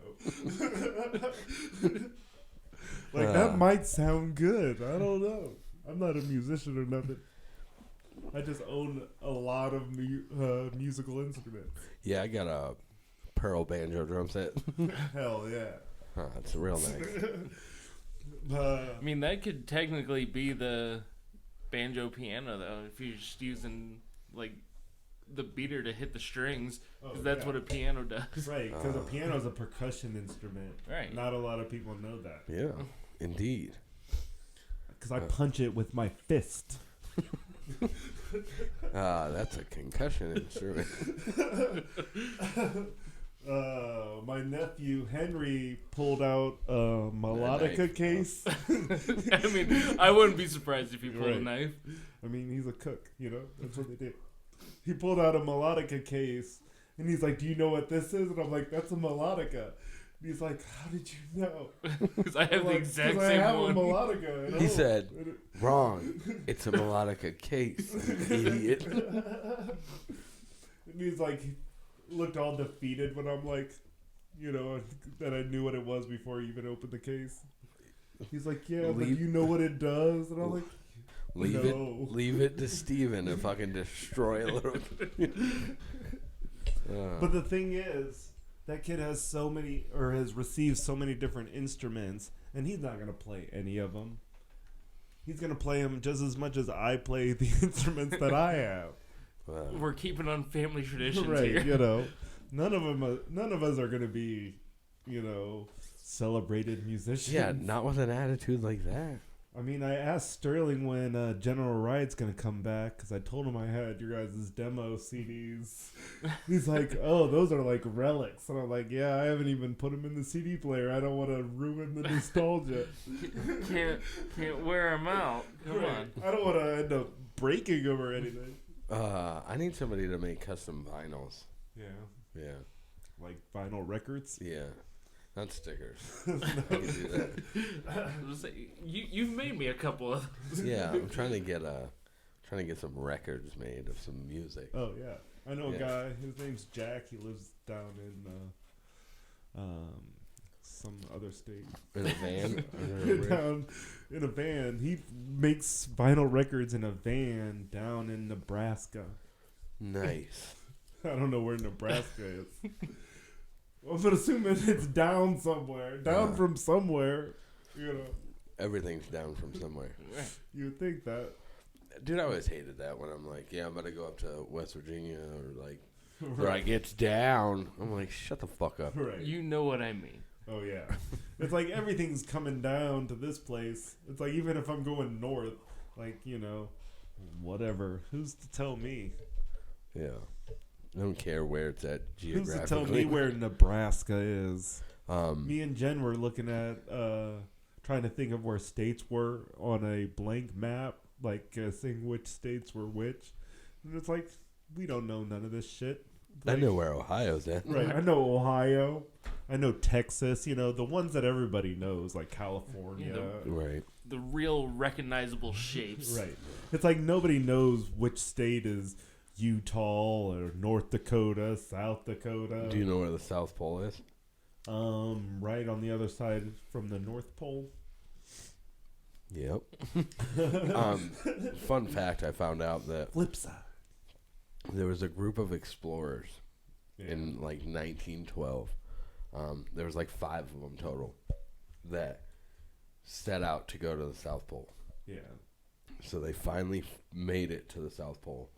That might sound good. I don't know. I'm not a musician or nothing. I just own a lot of musical instruments. Yeah, I got a pearl banjo drum set. Hell yeah. It's real nice. I mean, that could technically be the banjo piano, though, if you're just using, like, the beater to hit the strings, because that's what a piano does. Right, because a piano is a percussion instrument. Right. Not a lot of people know that. Yeah, indeed. Because I punch it with my fist. That's a concussion instrument. My nephew Henry pulled out a melodica knife. case. I mean, I wouldn't be surprised if he pulled a Right. knife. I mean, he's a cook, That's what they do. He pulled out a melodica case, and he's like, "Do you know what this is?" And I'm like, "That's a melodica." And he's like, "How did you know?" Because I have I'm the like, exact 'Cause same I have one. a melodica. at He home." said, "Wrong. It's a melodica case, you idiot." And he's like, he looked all defeated when I'm like, that I knew what it was before he even opened the case. He's like, "Yeah, but Leave- you know what it does?" And I'm like, No. Leave it to Steven to fucking destroy a little. But the thing is, that kid has has received so many different instruments, and he's not gonna play any of them. He's gonna play them just as much as I play the instruments that I have. We're keeping on family traditions Right? here. None of us are gonna be, celebrated musicians. Yeah, not with an attitude like that. I mean, I asked Sterling when General Riot's gonna come back because I told him I had your guys' demo CDs. He's like, "Oh, those are like relics," and I'm like, "Yeah, I haven't even put them in the CD player. I don't want to ruin the nostalgia. Can't wear them out. Come on. I don't want to end up breaking them or anything." I need somebody to make custom vinyls. Yeah, Yeah, like vinyl records. yeah, not stickers. I can do that. You've made me a couple of those. Yeah, I'm trying to get some records made of some music. Oh yeah, I know a Yeah. guy. His name's Jack. He lives down in some other state. In a van. Down in a van. He makes vinyl records in a van down in Nebraska. Nice. I don't know where Nebraska is. I'm assuming it's down somewhere. Down from somewhere. Everything's down from somewhere. You would think that. Dude, I always hated that when I'm like, yeah, I'm about to go up to West Virginia or like, where I gets down. I'm like, shut the fuck up. Right. You know what I mean. Oh, yeah. It's like everything's coming down to this place. It's like even if I'm going north, like, you know, whatever. Who's to tell me? Yeah. I don't care where it's at geographically. Who's to tell me where Nebraska is? Me and Jen were looking at, trying to think of where states were on a blank map, like guessing which states were which. And it's like, we don't know none of this shit. Like, I know where Ohio's at. Right. I know Ohio. I know Texas. You know, the ones that everybody knows, like California. Right. The real recognizable shapes. Right. It's like nobody knows which state is Utah or North Dakota, South Dakota. Do you know where the South Pole is? Right on the other side from the North Pole. Yep. Fun fact, I found out that Flip side. there was a group of explorers in like 1912. There was like 5 of them total that set out to go to the South Pole. Yeah. So they finally made it to the South Pole.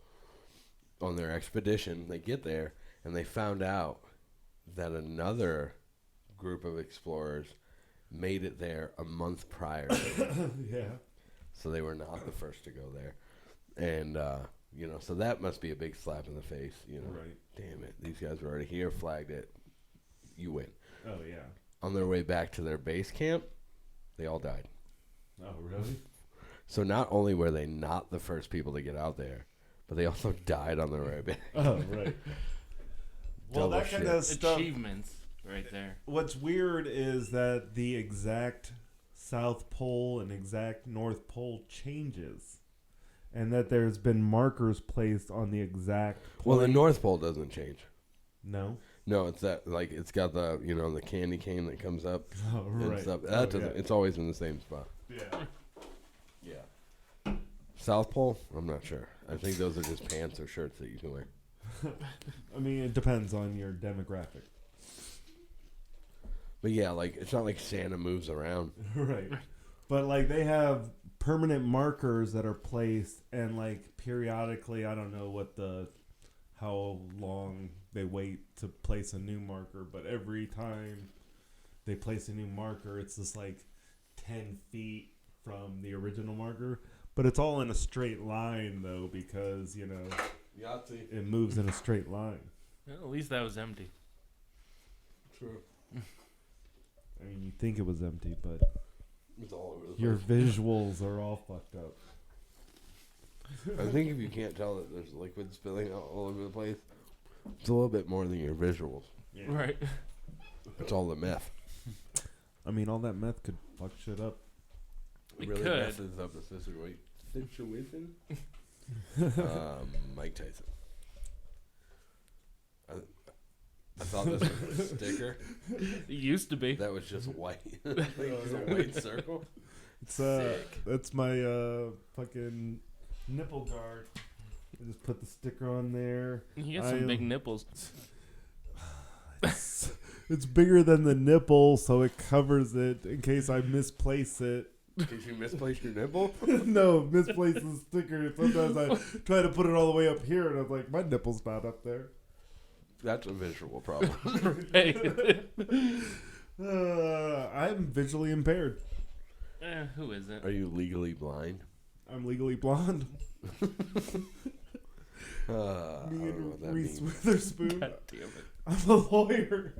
On their expedition, they get there and they found out that another group of explorers made it there a month prior. Yeah. So they were not the first to go there. And, you know, so that must be a big slap in the face, you know. Right. Damn it. These guys were already here, flagged it. You win. Oh, yeah. On their way back to their base camp, they all died. Oh, really? So not only were they not the first people to get out there, but they also died on their way back. Oh, right. Well, Double that kind shit. of stuff. Achievements right there. What's weird is that the exact South Pole and exact North Pole changes. And that there's been markers placed on the exact point. Well, the North Pole doesn't change. No? No, it's that, like, it's got the, you know, the candy cane that comes up. Oh, right. And stuff. Oh, That doesn't, yeah. it's always in the same spot. Yeah. Yeah. South Pole? I'm not sure. I think those are just pants or shirts that you can wear. I mean, it depends on your demographic. But yeah, like, it's not like Santa moves around. Right. But, like, they have permanent markers that are placed, and, like, periodically, I don't know how long they wait to place a new marker, but every time they place a new marker, it's just, like, 10 feet from the original marker. But it's all in a straight line, though, because, you know, Yahtzee. it moves in a straight line. Well, at least that was empty. True. I mean, you think it was empty, but It's all over the your place. visuals are all fucked up. I think if you can't tell that there's liquid spilling out all over the place, it's a little bit more than your visuals. Yeah. Right. It's all the meth. I mean, all that meth could fuck shit up. It really could. messes up the situation. Mike Tyson. I thought this was a sticker. It used to be. That was just white. Like, it's a white circle. It's Sick. that's my fucking nipple guard. I just put the sticker on there. You got some big nipples. It's bigger than the nipple, so it covers it in case I misplace it. Did you misplace your nipple? No, misplace the sticker. Sometimes I try to put it all the way up here, and I'm like, my nipple's not up there. That's a visual problem. I'm visually impaired. Who isn't? Are you legally blind? I'm legally blonde. I Me don't know what and that Reese means. Witherspoon. God damn it. I'm a lawyer.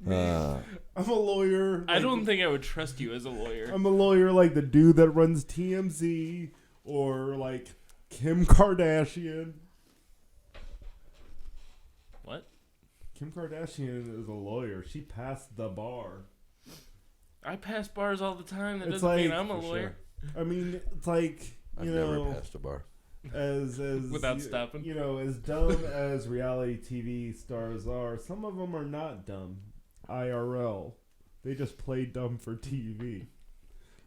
I'm a lawyer. I don't think I would trust you as a lawyer. I'm a lawyer like the dude that runs TMZ or like Kim Kardashian. What? Kim Kardashian is a lawyer. She passed the bar. I pass bars all the time. That It's doesn't mean like- I'm a For lawyer. I mean, it's like, I've you never know, passed a bar. as Without stopping. You know, as dumb as reality TV stars are, some of them are not dumb. IRL, they just play dumb for TV.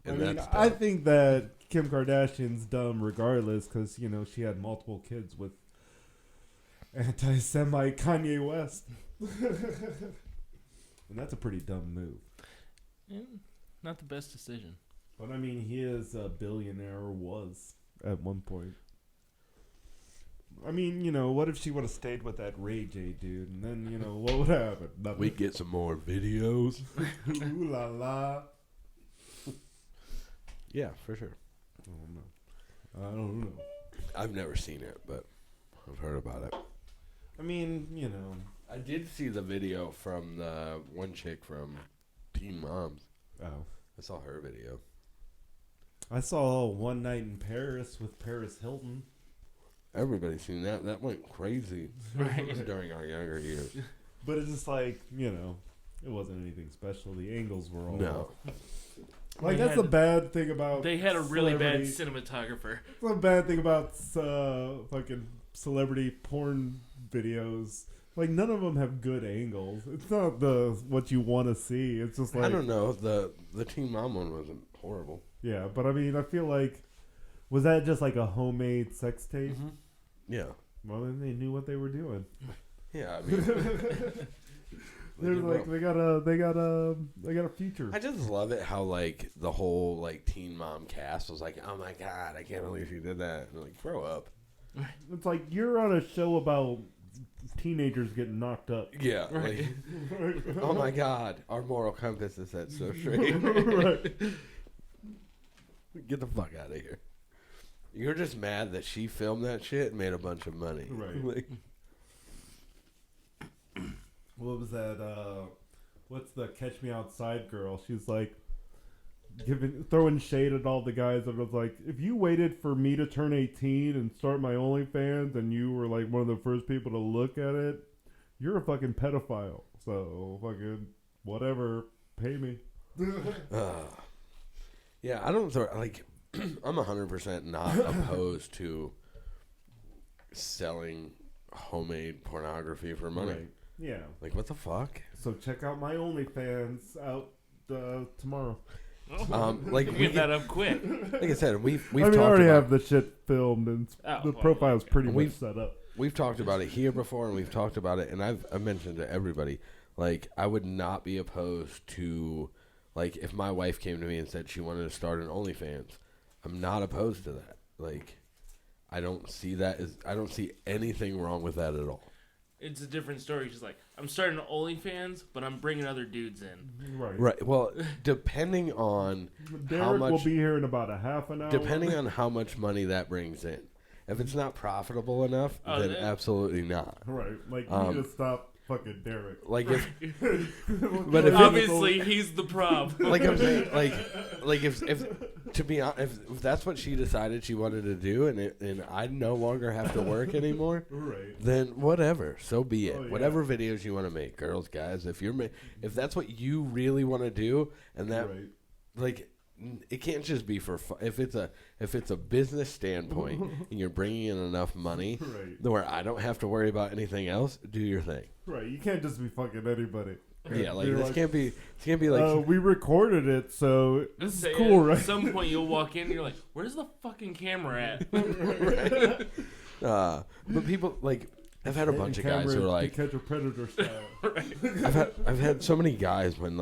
And I mean, that's I dumb. think that Kim Kardashian's dumb regardless, because you know she had multiple kids with anti-Semite Kanye West, and that's a pretty dumb move. Yeah, not the best decision. But I mean, he is a billionaire, or was at one point. I mean, you know, what if she would have stayed with that Ray J dude, and then, you know, what would happen? Nothing. We get some more videos. Ooh la la. Yeah, for sure. I don't know. I've never seen it, but I've heard about it. I mean, you know. I did see the video from the one chick from Teen Moms. Oh. I saw her video. I saw One Night in Paris with Paris Hilton. Everybody's seen that. That went crazy during our younger years. But it's just like, you know, it wasn't anything special. The angles were all No. Like, that's the bad thing about They had a really bad celebrity- cinematographer. That's the bad thing about fucking celebrity porn videos. Like, none of them have good angles. It's not what you want to see. It's just like, I don't know. The Teen Mom one wasn't horrible. Yeah, but I mean, I feel like, was that just like a homemade sex tape? Mm-hmm. Yeah. Well, then they knew what they were doing. Yeah, I mean, They're like, they got a future. I just love it how like the whole like Teen Mom cast was like, oh my god, I can't believe you did that. And like, grow up. It's like you're on a show about teenagers getting knocked up. Yeah. Right. Like, oh my god, our moral compass is set so straight. Right. Get the fuck out of here. You're just mad that she filmed that shit and made a bunch of money. Right. Like, What was that? What's the Catch Me Outside girl? She's like throwing shade at all the guys that was like, if you waited for me to turn 18 and start my OnlyFans and you were like one of the first people to look at it, you're a fucking pedophile. So fucking whatever, pay me. yeah, I don't like. I'm 100% not opposed to selling homemade pornography for money. Right. Yeah. Like, what the fuck? So check out my OnlyFans out tomorrow. Like Get that up quick. Like I said, we've I talked already about, have the shit filmed and the profile's pretty much set up. We've talked about it here before, and we've talked about it, and I've mentioned to everybody, like, I would not be opposed to, like, if my wife came to me and said she wanted to start an OnlyFans, I'm not opposed to that. Like, I don't see anything wrong with that at all. It's a different story. She's like, I'm starting OnlyFans, but I'm bringing other dudes in. Right. Right. Well, depending on Derek how much, will be here in about a half an hour. depending on how much money that brings in. If it's not profitable enough, then absolutely not. Right. Like, you need to stop fucking Derek. Like if, But if Obviously, he's the problem. like I'm saying, like if to be honest, if that's what she decided she wanted to do, and I no longer have to work anymore, Right. then whatever, so be it. Oh, yeah. Whatever videos you want to make, girls, guys, if if that's what you really want to do, and that Right. like. It can't just be for fun. If it's a business standpoint and you're bringing in enough money, Right. where I don't have to worry about anything else, do your thing. Right. You can't just be fucking anybody. Yeah, like You're this can't be like we recorded it, so it's Say cool, right? At some point, you'll walk in and you're like, where's the fucking camera at? Right? But people like I've had a bunch of guys who are like catch a predator style. I've had so many guys when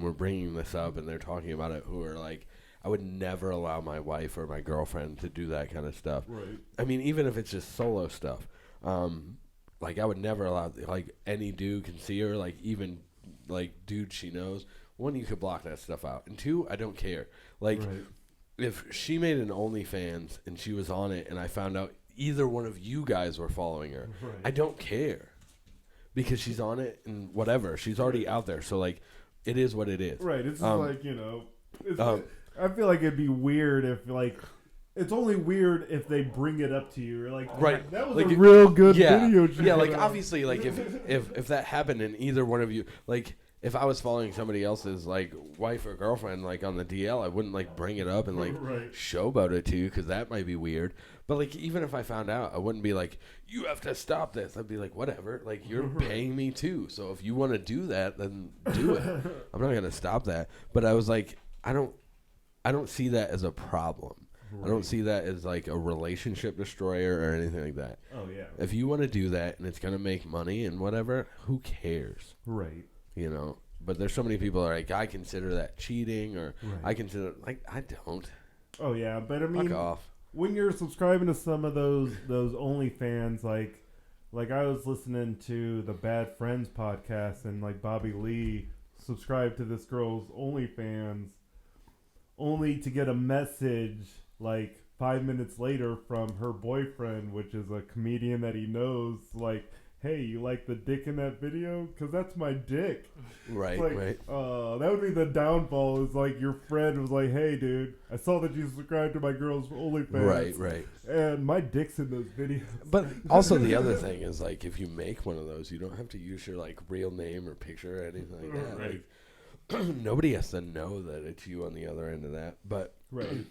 we're bringing this up and they're talking about it who are like, I would never allow my wife or my girlfriend to do that kind of stuff. Right. I mean, even if it's just solo stuff, like I would never allow like any dude can see her, like even like dude she knows. One, you could block that stuff out, and two, I don't care. Like Right. if she made an OnlyFans and she was on it, and I found out either one of you guys were following her, Right. I don't care because she's on it and whatever. She's already out there, so like it is what it is. Right. It's just like, you know, I feel like it'd be weird if like. It's only weird if they bring it up to you. You're like, Right. that was Like a real good Yeah, video. yeah. Like obviously, like if that happened and either one of you, like if I was following somebody else's like wife or girlfriend like on the DL, I wouldn't like bring it up and like Right. showboat it to you because that might be weird. But like even if I found out, I wouldn't be like, you have to stop this. I'd be like, whatever. Like you're paying me too, so if you want to do that, then do it. I'm not gonna stop that. But I was like, I don't see that as a problem. I don't see that as like a relationship destroyer or anything like that. Oh yeah. If you want to do that and it's going to make money and whatever, who cares? Right. You know, But there's so many people that are like, I consider that cheating, or Right. I consider like I don't. Oh yeah, but I mean, Fuck off. when you're subscribing to some of those OnlyFans, like I was listening to the Bad Friends podcast, and like Bobby Lee subscribed to this girl's OnlyFans, only to get a message like 5 minutes later from her boyfriend, which is a comedian that he knows, like, hey, you like the dick in that video? Because that's my dick. Right, Like, right. that would be the downfall. Is like your friend was like, hey, dude, I saw that you subscribed to my girl's OnlyFans. Right, right. And my dick's in those videos. But also the other thing is, like, if you make one of those, you don't have to use your, like, real name or picture or anything like that. Right. Like, nobody has to know that it's you on the other end of that. But Right.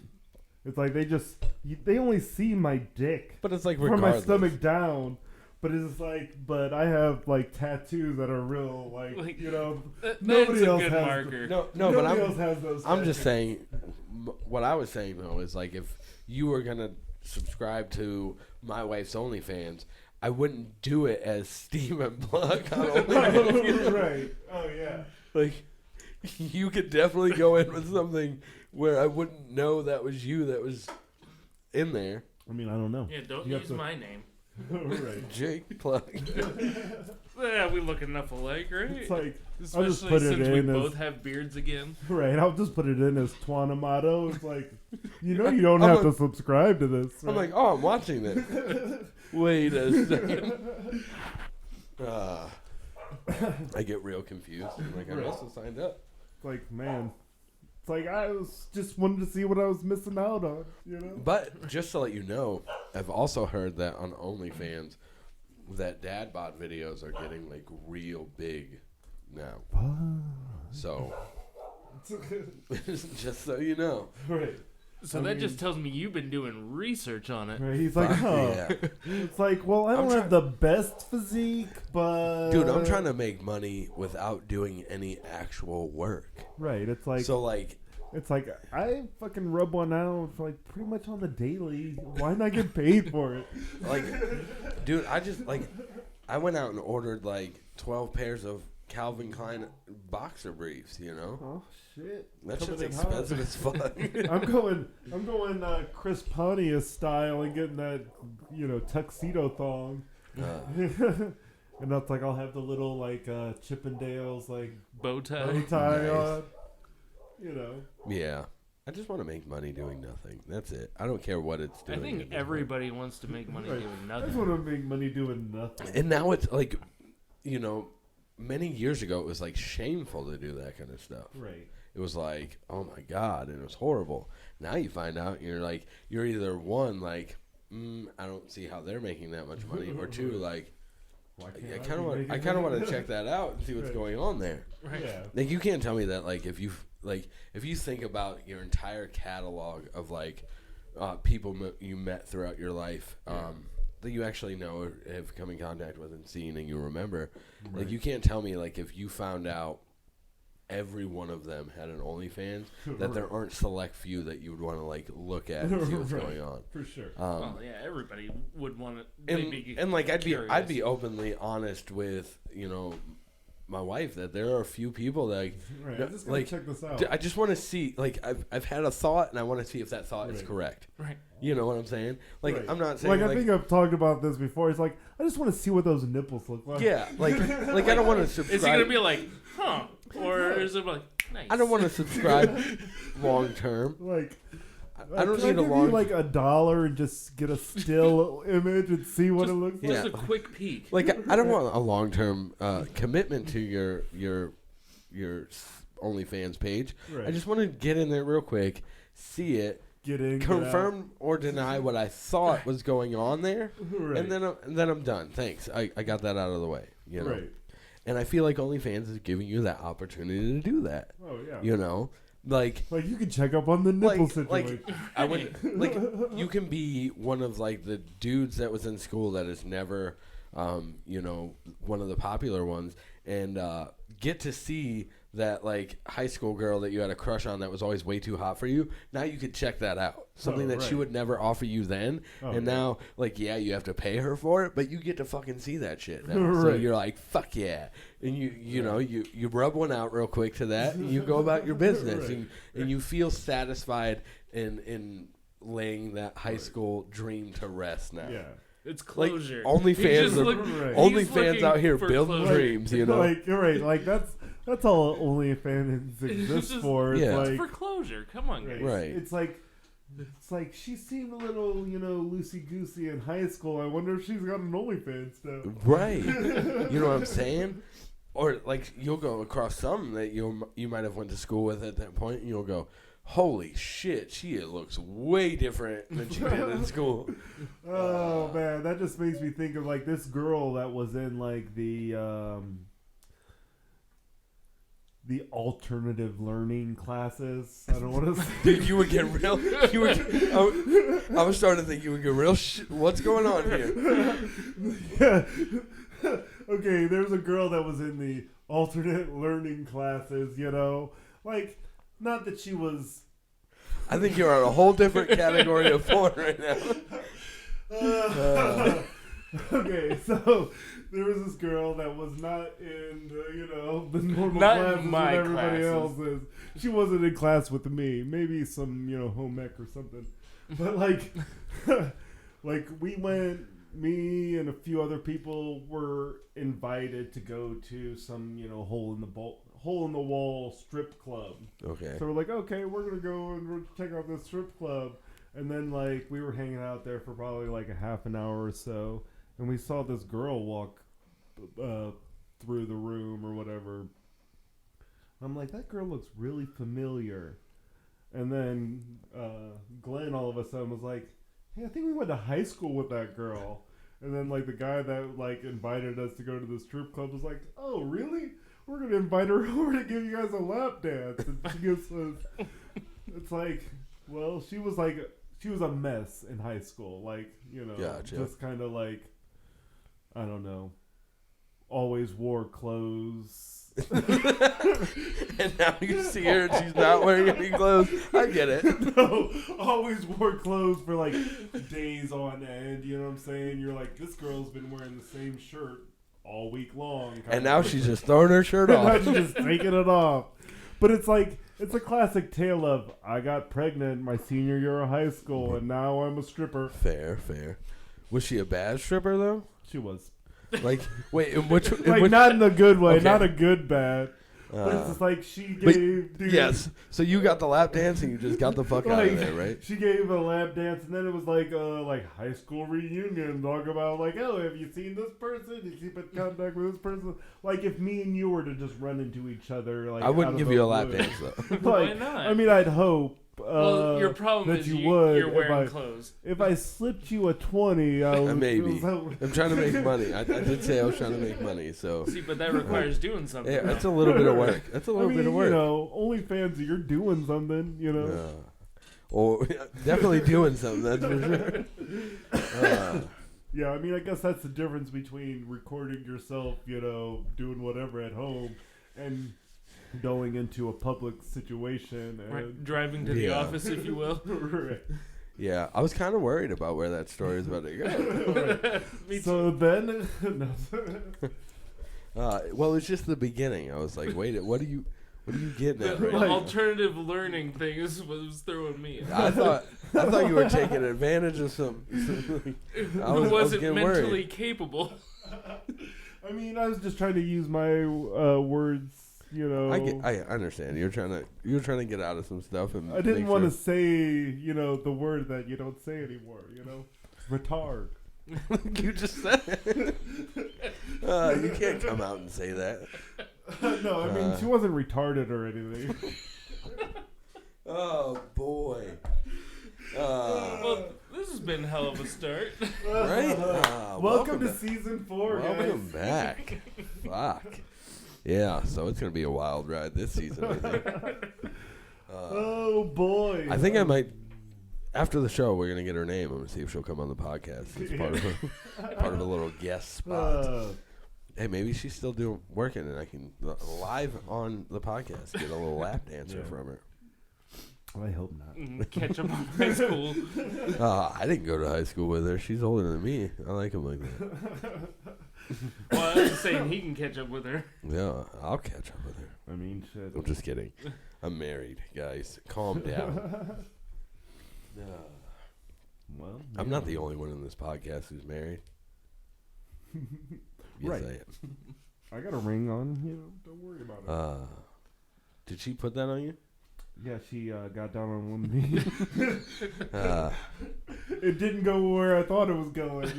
It's like they only see my dick it's like from regardless. my stomach down. But it's like, but I have like tattoos that are real, like you know, nobody else has. Marker. No, Nobody but else has those. I'm just tattoos. saying, what I was saying though is like if you were gonna subscribe to my wife's OnlyFans, I wouldn't do it as Steven Pluck on OnlyFans. Right. Oh yeah. Like you could definitely go in with something where I wouldn't know that was you that was in there. I mean, I don't know. Yeah, don't You have use to- my name. Right. Jake Pluck. Yeah, we look enough alike, right? It's like I'll just Especially put it since we in as- both have beards again. right. I'll just put it in as Twan Amato. It's like you know you don't have to subscribe to this. I'm right? like, oh, I'm watching this. Wait a second. I get real confused. I'm like, I must have signed up. It's like, man, it's like I was just wanted to see what I was missing out on, you know? But just to let you know, I've also heard that on OnlyFans, that dad bod videos are getting like real big now. So, just so you know. Right. So that just tells me you've been doing research on it. Right. He's like, Fuck oh. yeah. It's like, well, I don't have the best physique, but Dude, I'm trying to make money without doing any actual work. Right. It's like So like, it's like I fucking rub one out like pretty much on the daily. Why not get paid for it? like, dude, I went out and ordered like 12 pairs of Calvin Klein boxer briefs, you know? Oh shit. That Coming shit's in hot. expensive as fuck. I'm going Chris Pontius style and getting that, you know, tuxedo thong. And that's like I'll have the little like Chippendales like Bow tie. bow tie Nice. on. You know. Yeah. I just want to make money doing nothing. That's it. I don't care what it's I doing. think at this everybody wants to make money Right. doing I just nothing. want to make money doing nothing. point. And now it's like, you know, many years ago it was like shameful to do that kind of stuff. Right. It was like, oh my God, and it was horrible. Now you find out you're like, you're either one, like, I don't see how they're making that much money, or two, like, Why I can't kind of be want, making I kind of money? want to check that out and see what's Right. going on there. Right. Yeah. Like, you can't tell me that, like, if you think about your entire catalog of like people you met throughout your life, that you actually know or have come in contact with and seen and you remember, Right. like, you can't tell me like if you found out every one of them had an OnlyFans, that there aren't select few that you would want to like look at and see what's Right. going on. For sure. Well, yeah, everybody would want to. And like I'd curious. be openly honest with, you know, my wife that there are a few people that like, Right. no, I'm just gonna like, check this out. I just want to see, like, I've had a thought and I want to see if that thought is Right. correct. Right. You know what I'm saying? Like, Right. I'm not saying Like I think I've talked about this before. It's like I just want to see what those nipples look like. yeah, like I don't want to subscribe. Is he gonna be like, huh? Or is it like, nice? I don't want to subscribe long term. Like I don't can need a I give long. you like $1 and just get a still image and see what it looks like? Yeah. Just a quick peek. Like I don't want a long term commitment to your OnlyFans page. Right. I just want to get in there real quick, see it, Get in, get out. confirm or deny what I thought was going on there, Right. and then I'm done. Thanks. I got that out of the way. You know. Right. And I feel like OnlyFans is giving you that opportunity to do that. Oh yeah. You know, like Like you can check up on the nipple situation. I would like you can be one of like the dudes that was in school that is never, you know, one of the popular ones, and get to see that like high school girl that you had a crush on that was always way too hot for you, now you could check that out. Something that she would never offer you then, and now like you have to pay her for it, but you get to fucking see that shit now. So you're like, fuck yeah, and you know you rub one out real quick to that, and you go about your business, and you feel satisfied in laying that high school dream to rest now. Yeah. It's closure. Like, OnlyFans out here building dreams, you know. Like you're right. Like that's all OnlyFans exists for. It's it's for closure. Come on, guys. Right. It's like she seemed a little, loosey goosey in high school. I wonder if she's got an OnlyFans now. Right. You know what I'm saying? Or like you'll go across some that you might have went to school with at that point, and you'll go, holy shit, she looks way different than she did in school. Oh man, that just makes me think of like this girl that was in like the alternative learning classes. I don't want to. Dude, you would get real. I was starting to think you would get real. What's going on here? Yeah. Okay, there's a girl that was in the alternate learning classes. Like. Not that she was. I think you're on a whole different category of porn right now. Okay, so there was this girl that was not in the normal not classes in my with everybody classes. else is. She wasn't in class with me. Maybe some home ec or something. But like, like we went. Me and a few other people were invited to go to some hole in the wall strip club. Okay. So we're like, okay, we're gonna go and we're check out this strip club, and then like we were hanging out there for probably like a half an hour or so, and we saw this girl walk through the room or whatever. I'm like, that girl looks really familiar, and then Glenn all of a sudden was like, hey, I think we went to high school with that girl. And then like the guy that like invited us to go to the strip club was like, oh really? We're gonna invite her over to give you guys a lap dance. And she gives us, it's like, well, she was a mess in high school, like Gotcha. Just kind of like, I don't know, always wore clothes. And now you see her and she's not wearing any clothes. I get it. No, always wore clothes for like days on end. You know what I'm saying? You're like, this girl's been wearing the same shirt all week long. And now she's just throwing her shirt off. Now she's just taking it off. But it's like, it's a classic tale of, I got pregnant my senior year of high school and now I'm a stripper. Fair. Was she a bad stripper though? She was. Like, wait, in which... not in the good way, Okay. not a good bad. But it's just like she gave... Dude, yes. So you got the lap dance and you just got the fuck out of there, right? She gave a lap dance and then it was like high school reunion. Talk about like, oh, have you seen this person? Did you keep in contact with this person? Like if me and you were to just run into each other, like I wouldn't give you a lap dance though. Like, Why not? I mean, I'd hope. Well, your problem that is you would you're wearing clothes. If I slipped you a 20, I would... Maybe. I'm trying to make money. I did say I was trying to make money, so... See, but that requires doing something. Yeah, that's a little bit of work. That's a little bit of work. OnlyFans, you're doing something, Well, definitely doing something, that's for sure. Yeah, I mean, I guess that's the difference between recording yourself, doing whatever at home, and... going into a public situation and right, driving to the office, if you will. Right. Yeah, I was kind of worried about where that story is about to go. Right. So then, well, it's just the beginning. I was like, wait, what are you getting at right The now? alternative learning thing was throwing me. I thought you were taking advantage of some. I wasn't getting mentally worried. capable. I mean, I was just trying to use my words. I understand. You're trying to get out of some stuff, and I didn't want to say, the word that you don't say anymore. Retard. You just said it. You can't come out and say that. No, I mean she wasn't retarded or anything. Oh boy. Well, this has been a hell of a start. Right? Welcome to season 4, guys. Welcome back. Fuck. Yeah, so it's going to be a wild ride this season, I think. Oh, boy. I think I might, after the show, we're going to get her name. I'm going to see if she'll come on the podcast. It's part of a little guest spot. Hey, maybe she's still working, and I can live on the podcast get a little lap dancer from her. I hope not. Catch up on high school. I didn't go to high school with her. She's older than me. I like him like that. Well, I was just saying he can catch up with her. Yeah, I'll catch up with her. I mean, shit. I'm just kidding. I'm married, guys. Calm down. Well, I'm not the only one in this podcast who's married. Yes, Right. I am. I got a ring on. Don't worry about it. Did she put that on you? Yeah, she got down on one knee. Uh, It didn't go where I thought it was going.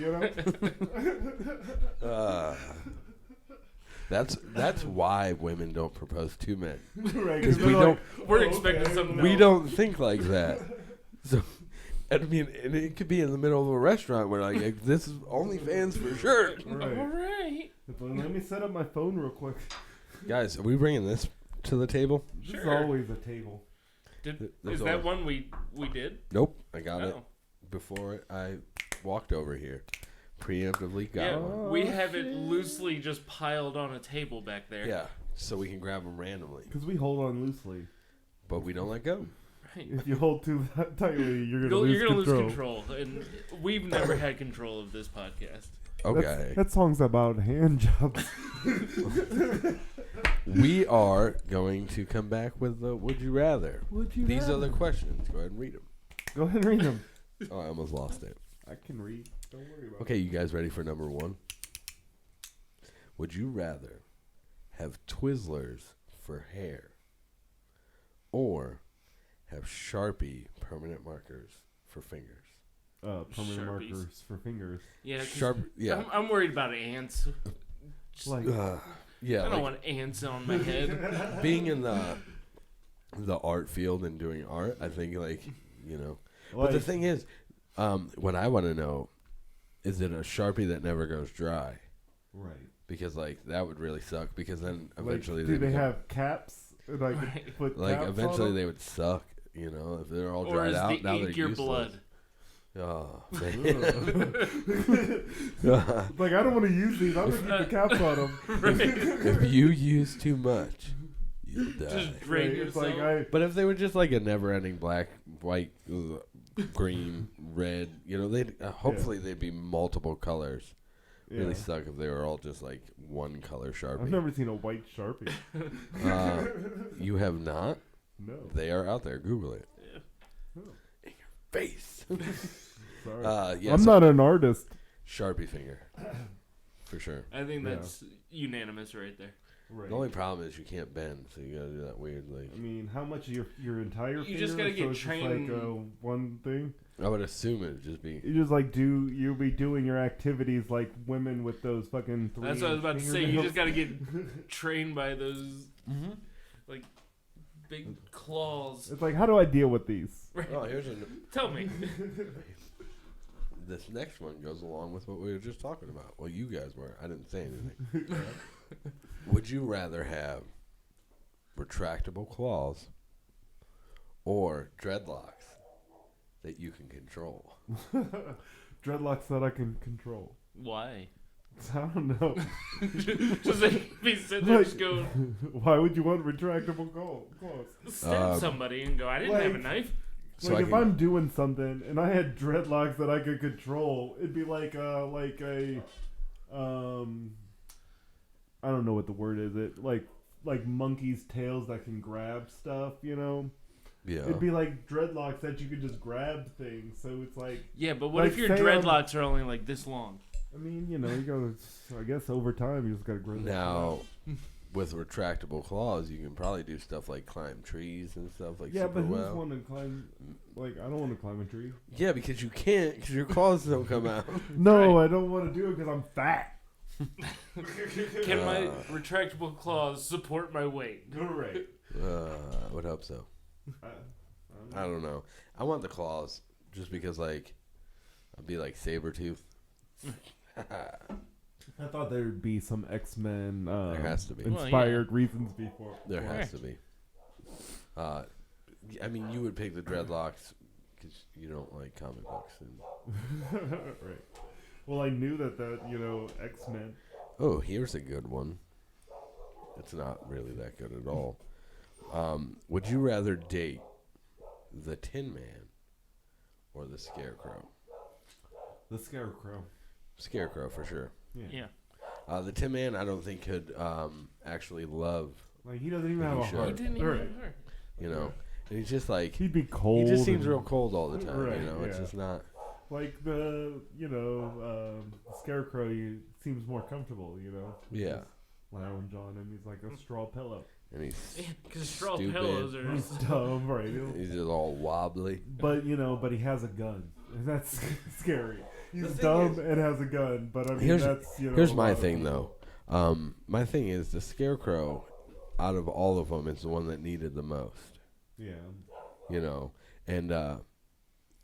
That's why women don't propose to men. Right? Because they're we like, don't. We're expecting something We else. don't think like that. So, I mean, and it could be in the middle of a restaurant where like this is OnlyFans for sure. Right. All right. Let me set up my phone real quick. Guys, are we bringing this to the table? This is Sure. always a table. There's Is that always- one we did? Nope, I got it Oh. before I walked over here. Preemptively got Yeah, one. we have it loosely just piled on a table back there. Yeah, so we can grab them randomly, Because we hold on loosely. but we don't let go. Right. If you hold too tightly, you're gonna lose lose control. and we've never had control of this podcast. Okay, That song's about hand jobs. we are going to come back with the Would You Rather. Would you These rather? are the questions. Go ahead and read them. Go ahead and read them. Oh, I almost lost it. I can read. Don't worry about Okay, you guys ready for number one? Would you rather have Twizzlers for hair or have Sharpie permanent markers for fingers? Permanent Sharpies. markers for fingers. Yeah, 'cause Sharp, yeah. I'm worried about ants. Like, Yeah, I don't like want ants on my head. being in the art field and doing art, I think But the thing is, what I want to know is it a Sharpie that never goes dry? right. Because like that would really suck. Because then Like, eventually do they become- have caps? Like, Right. put like caps eventually on they would suck. If they're all Or dried is out, the now ink they're your useless. blood? Oh man. It's like, I don't want to use these. I'm going to keep the caps on them. If you use too much, you'll die. Just drain It's yourself. like, But if they were just like a never-ending black, white, green, red, they'd hopefully they'd be multiple colors. Really yeah. suck if they were all just like one color Sharpie. I've never seen a white Sharpie. You have not? No. They are out there. Google it. Yeah. In your face. Sorry. Yeah, I'm so not an artist. Sharpie finger. For sure. I think Yeah. that's unanimous right there. Right. The only problem is you can't bend, so you gotta do that weird like. I mean, how much of your entire You finger? just gotta get so it's trained- Just like one thing. I would assume it would just be. You just like you'll be doing your activities like women with those fucking 3. That's what I was about to say. You just got to get trained by those like big claws. It's like, how do I deal with these? Right. Oh, here's a. Tell me. This next one goes along with what we were just talking about. Well, you guys were. I didn't say anything. Would you rather have retractable claws or dreadlocks that you can control? Dreadlocks that I can control. Why? I don't know. Just like be sitting there just go Why would you want retractable claws? stab somebody and go, I didn't have a like- knife. So Like, if I'm doing something and I had dreadlocks that I could control, it'd be like a I don't know what the word is. It like monkeys' tails that can grab stuff, yeah. It'd be like dreadlocks that you could just grab things. So it's like, Yeah, but what Like, if your say I'm- dreadlocks are only like this long? I mean, you gotta. I guess over time you just gotta grow. them Now, out. with retractable claws, you can probably do stuff like climb trees and stuff like Yeah, super but who's well. want to climb? Like, I don't want to climb a tree. Yeah, because you can't, because your claws don't come out. No, I don't want to do it because I'm fat. Can my retractable claws support my weight? Right. I would hope so. I don't know. I want the claws just because, like, I'd be like Sabretooth. I thought there would be some X-Men There has to be. inspired reasons before. There has Correct. to be. I mean, you would pick the dreadlocks because you don't like comic books. And Right. Well, I knew that X-Men. Oh, here's a good one. It's not really that good at all. Would you rather date the Tin Man or the Scarecrow? The Scarecrow. Scarecrow for sure. Yeah. The Tin Man, I don't think could actually love. Like he doesn't even have a should. heart. He didn't even Right. have her. You know, and he's just like He'd be cold. he just seems and- real cold all the time. Right, You know, it's yeah. just not. Like the Scarecrow, seems more comfortable. You know. with Yeah. his Lounge on him. He's like a straw pillow. And he's Because straw stupid. pillows are. He's dumb, right? He's just all wobbly. But he has a gun, and that's scary. He's thing dumb is- and has a gun, but I mean Here's- that's Here's a my lot of thing people. though. My thing is the Scarecrow, out of all of them, is the one that needed the most. Yeah, You know, and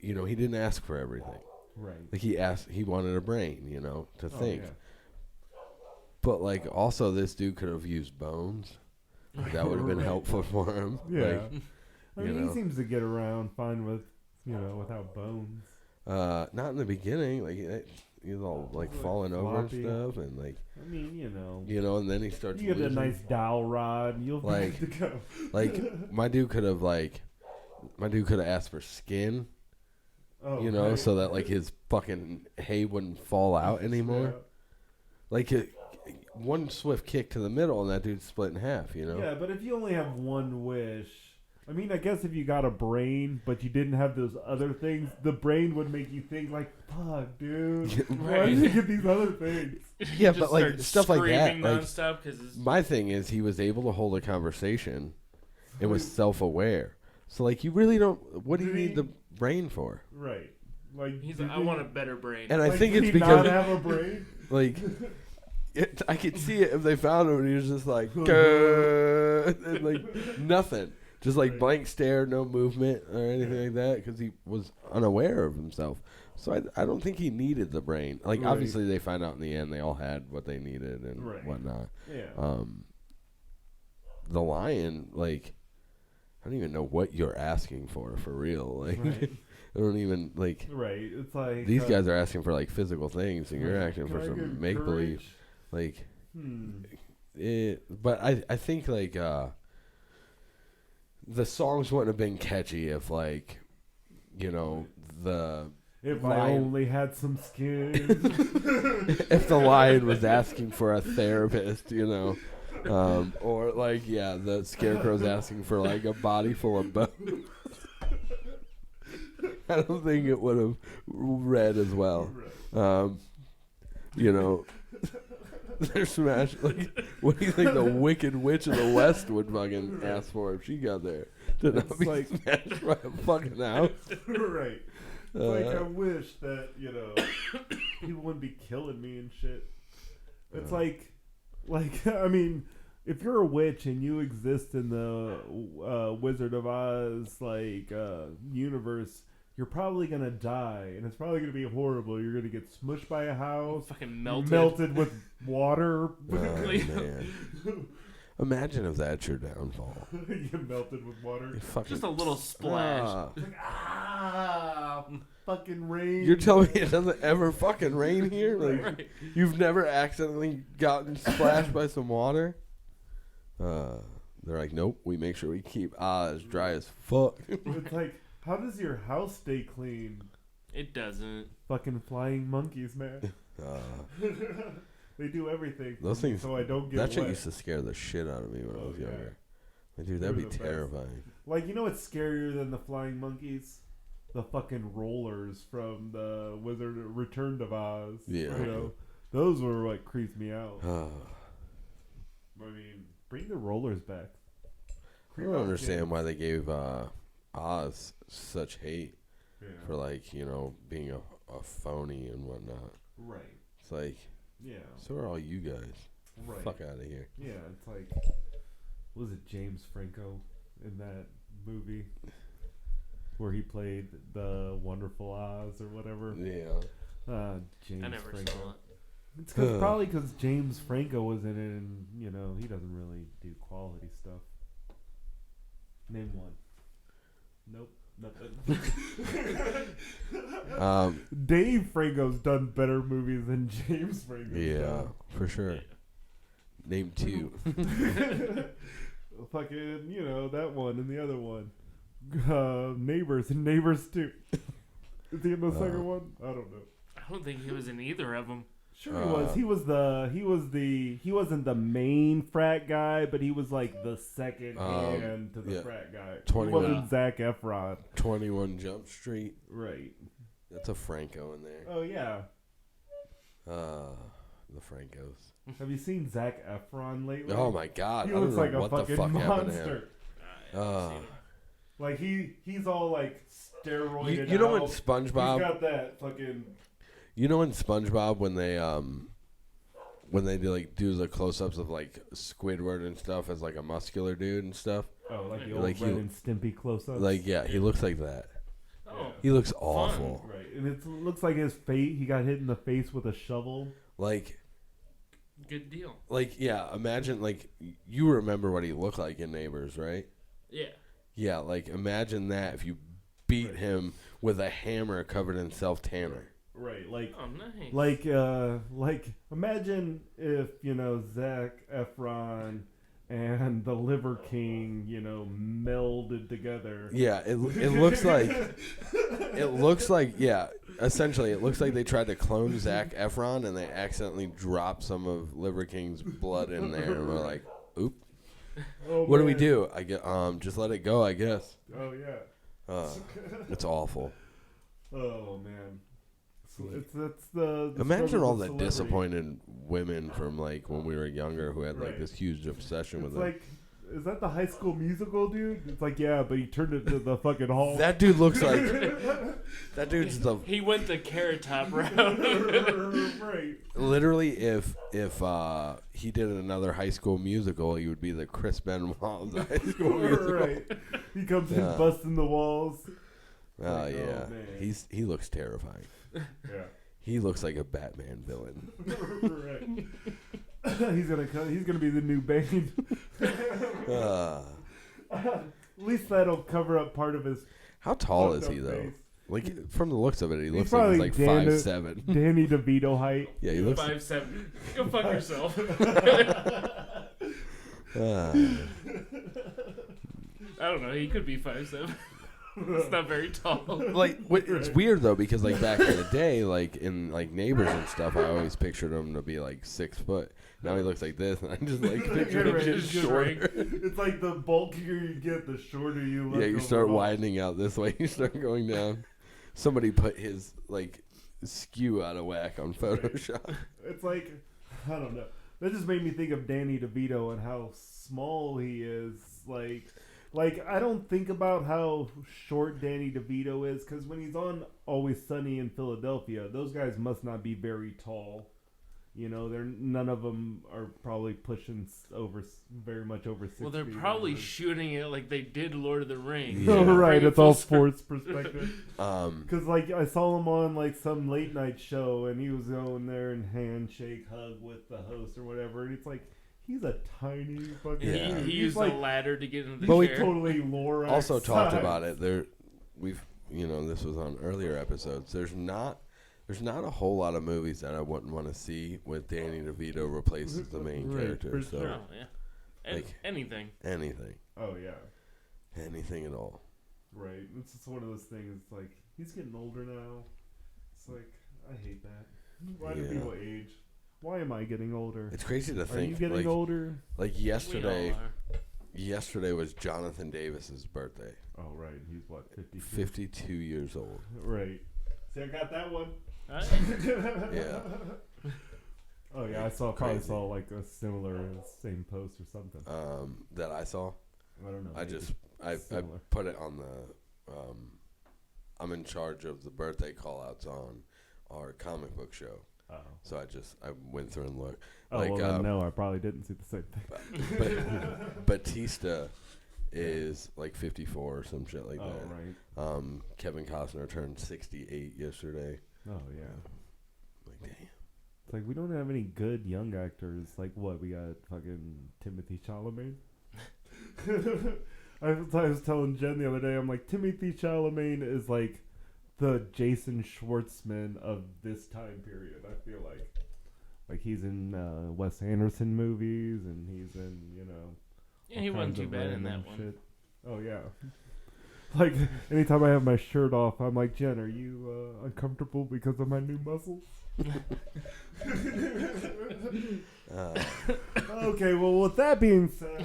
he didn't ask for everything. right. Like he wanted a brain, to think. yeah. But like also this dude could have used bones. That would have been Right. helpful for him. Yeah. Like, I mean, you know. he seems to get around fine with without bones. not in the beginning. Like he's all like Like falling over and floppy. stuff, and like I mean, and then he starts. you get a losing. nice dowel rod, and you'll Like- be good to go. Like my dude could have asked for skin, Oh, so that like his fucking hay wouldn't fall out anymore. Like one swift kick to the middle, and that dude's split in half. Yeah, but if you only have one wish, I mean, I guess if you got a brain, but you didn't have those other things, the brain would make you think like, "Fuck, dude, why did you get these other things?" Yeah, Just but like start stuff like that. screaming Like nonstop because my thing is, he was able to hold a conversation, and was self-aware. So like, you really don't. What do you Did he- need the brain for? Right? Like he's did like, I he- want a better brain. And I like, think did it's he not because have a brain. like. I could see it if they found him and he was just like, and like nothing. Just like Right. blank stare, no movement or anything like that because he was unaware of himself. So I don't think he needed the brain. Like, Right. obviously they find out in the end they all had what they needed and Right. whatnot. Yeah. The lion, like, I don't even know what you're asking for real. Like, Right. I don't even, like, Right. It's like these guys are asking for, like, physical things and you're Right. asking Can for I get some make-believe. courage? Like, Hmm. but I think like the songs wouldn't have been catchy if like the If I lion only had some skin. if the lion was asking for a therapist, or like the Scarecrow's asking for like a body full of bones. I don't think it would have read as well. They're smashed. Like, what do you think the Wicked Witch of the West would fucking ask for if she got there? To not It's be like- smashed by a fucking house? Right. Like I wish that people wouldn't be killing me and shit. It's like I mean, if you're a witch and you exist in the Wizard of Oz universe, you're probably gonna die, and it's probably gonna be horrible. You're gonna get smushed by a house, fucking melted. melted with water. Oh, man. Imagine if that's your downfall. You get melted with water. You fucking Just a little splash. Fucking rain. You're telling me it doesn't ever fucking rain here? Like, Right. you've never accidentally gotten splashed by some water? They're like, nope. We make sure we keep Oz dry as fuck. It's like, how does your house stay clean? It doesn't. Fucking flying monkeys, man. They do everything. Those things. So I don't get That shit wet. used to scare the shit out of me when I Oh, was yeah. younger. Like, dude, that'd They're be the best. terrifying. Like, you know what's scarier than the flying monkeys? The fucking rollers from the Wizard Return to Oz. Yeah. You know, those were what creeped me out. I I mean, bring the rollers back. Creep don't out understand kids. why they gave Oz such hate Yeah. for like being a phony and whatnot. Right. It's like, Yeah. so are all you guys. Right. Fuck out of here. Yeah, it's like, was it James Franco in that movie where he played the Wonderful Oz or whatever? Yeah. James I never Franco. saw it. It's probably because James Franco was in it, and he doesn't really do quality stuff. Name one. Nope. Nothing. Dave Franco's done better movies than James Franco. Yeah, for sure. Name 2. Fucking, you know, that one and the other one. Neighbors and Neighbors 2. Is he in the second one? I don't know. I don't think he was in either of them. Sure he was. He wasn't the main frat guy, but he was like the second hand to the frat guy. He wasn't Zac Efron. 21 Jump Street. Right. That's a Franco in there. Oh yeah. The Francos. Have you seen Zac Efron lately? Oh my God! He I don't looks know like a what the fucking fuck happened to him. monster. Like he's all like steroided. You know out. in SpongeBob? He's got that fucking. You know in SpongeBob when they do the close-ups of like Squidward and stuff as like a muscular dude and stuff. Oh, like the old Ren and Stimpy close-ups. Like he looks like that. Oh, he looks awful. Right, and it looks like his face. He got hit in the face with a shovel. Like. Good deal. Like imagine like you remember what he looked like in Neighbors, right? Yeah. Yeah, like imagine that if you beat him with a hammer covered in self-tanner. Right, like, oh, nice. Like, imagine if Zac Efron and the Liver King, melded together. Yeah, it looks like essentially it looks like they tried to clone Zac Efron and they accidentally dropped some of Liver King's blood in there and we're like, oop. Oh, what do we do? I get just let it go, I guess. Oh yeah. It's awful. Oh man. It's the imagine all the disappointed women from like when we were younger who had like this huge obsession with it. Like, is that the High School Musical dude? It's like, yeah, but he turned it to the fucking hall. That dude looks like that dude's the. He went the Carrot Top route. Right. Literally, if he did another High School Musical, he would be the Chris Benoit of the High School Musical. Right. He comes in busting the walls. Oh yeah, he looks terrifying. Yeah. He looks like a Batman villain. Right. He's gonna be the new Bane. At least that'll cover up part of his. How tall is he though? Face. Like from the looks of it, he looks probably like 5'7". Danny DeVito height. Yeah, he looks 5'7". Go fuck yourself. I don't know. He could be 5'7". It's not very tall. Like it's weird though because like back in the day, like in like Neighbors and stuff, I always pictured him to be like 6 foot. Now he looks like this, and I just like pictured him just shorter. It's like the bulkier you get, the shorter you look. Yeah, you start widening out this way, you start going down. Somebody put his like skew out of whack on Photoshop. It's like I don't know. That just made me think of Danny DeVito and how small he is. Like, I don't think about how short Danny DeVito is, because when he's on Always Sunny in Philadelphia, those guys must not be very tall. None of them are probably pushing very much over 6 feet. Well, they're probably shooting it like they did Lord of the Rings. Yeah. Oh, right, it's all circle. sports perspective. Because, like, I saw him on, like, some late night show, and he was going there and handshake, hug with the host or whatever, and it's like, he's a tiny fucking dude. He used like, a ladder to get into the But chair. we totally Lorax Also talked size. about it. This was on earlier episodes. There's not a whole lot of movies that I wouldn't want to see with Danny DeVito replaces the main character. for So sure. Oh, yeah. like, Anything. Oh, yeah. Anything at all. Right. It's just one of those things. It's like, he's getting older now. It's like, I hate that. Why do people age? Why am I getting older? It's crazy to Are think. you getting older? Like yesterday. We all are. Yesterday was Jonathan Davis's birthday. Oh, right. He's what, 52? 52 years old. Right. See, I got that one. Yeah. Oh, yeah. I probably saw like a same post or something. That I saw. I don't know. I put it on the. I'm in charge of the birthday call-outs on our comic book show. Oh. So I went through and looked. Oh, like, well, then no, I probably didn't see the same thing. But Batista is like 54 or some shit like that. Right. Kevin Costner turned 68 yesterday. Oh, yeah. Like, damn. It's like, we don't have any good young actors. Like, what? We got fucking Timothy Chalamet? I was telling Jen the other day, I'm like, Timothy Chalamet is like the Jason Schwartzman of this time period. I feel like he's in Wes Anderson movies, and he's in, you know. Yeah, he wasn't too bad in that one. Shit. Oh yeah. Like anytime I have my shirt off, I'm like, Jen, are you uncomfortable because of my new muscles? Okay, well, with that being said,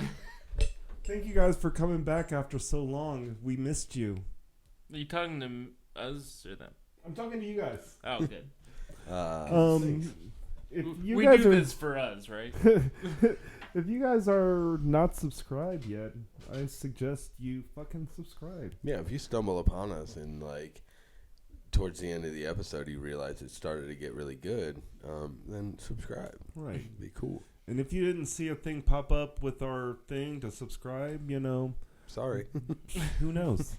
thank you guys for coming back after so long. We missed you. Are you talking to us or them? I'm talking to you guys. Oh, good. If you we guys do are, this for us, right? if you guys are not subscribed yet, I suggest you fucking subscribe. Yeah, if you stumble upon us and like towards the end of the episode you realize it started to get really good, then subscribe. Right. It'd be cool. And if you didn't see a thing pop up with our thing to subscribe, you know, sorry. who knows?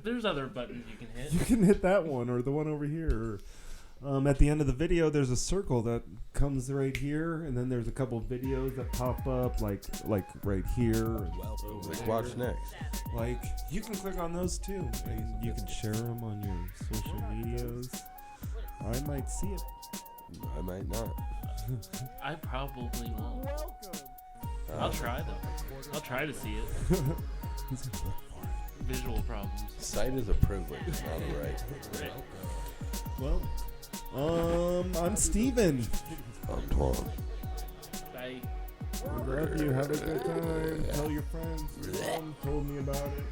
There's other buttons you can hit. You can hit that one or the one over here. Or, at the end of the video, there's a circle that comes right here, and then there's a couple videos that pop up, like right here. Like watch next. Like, you can click on those too, and you can share them on your social medias. I might see it. I might not. I probably won't. I'll try though. I'll try to see it. Visual problems. Sight is a privilege, not a right. Right. Well, I'm Steven. I'm Twan. Bye. Love you. Have a good time. Tell your friends. Your mom told me about it.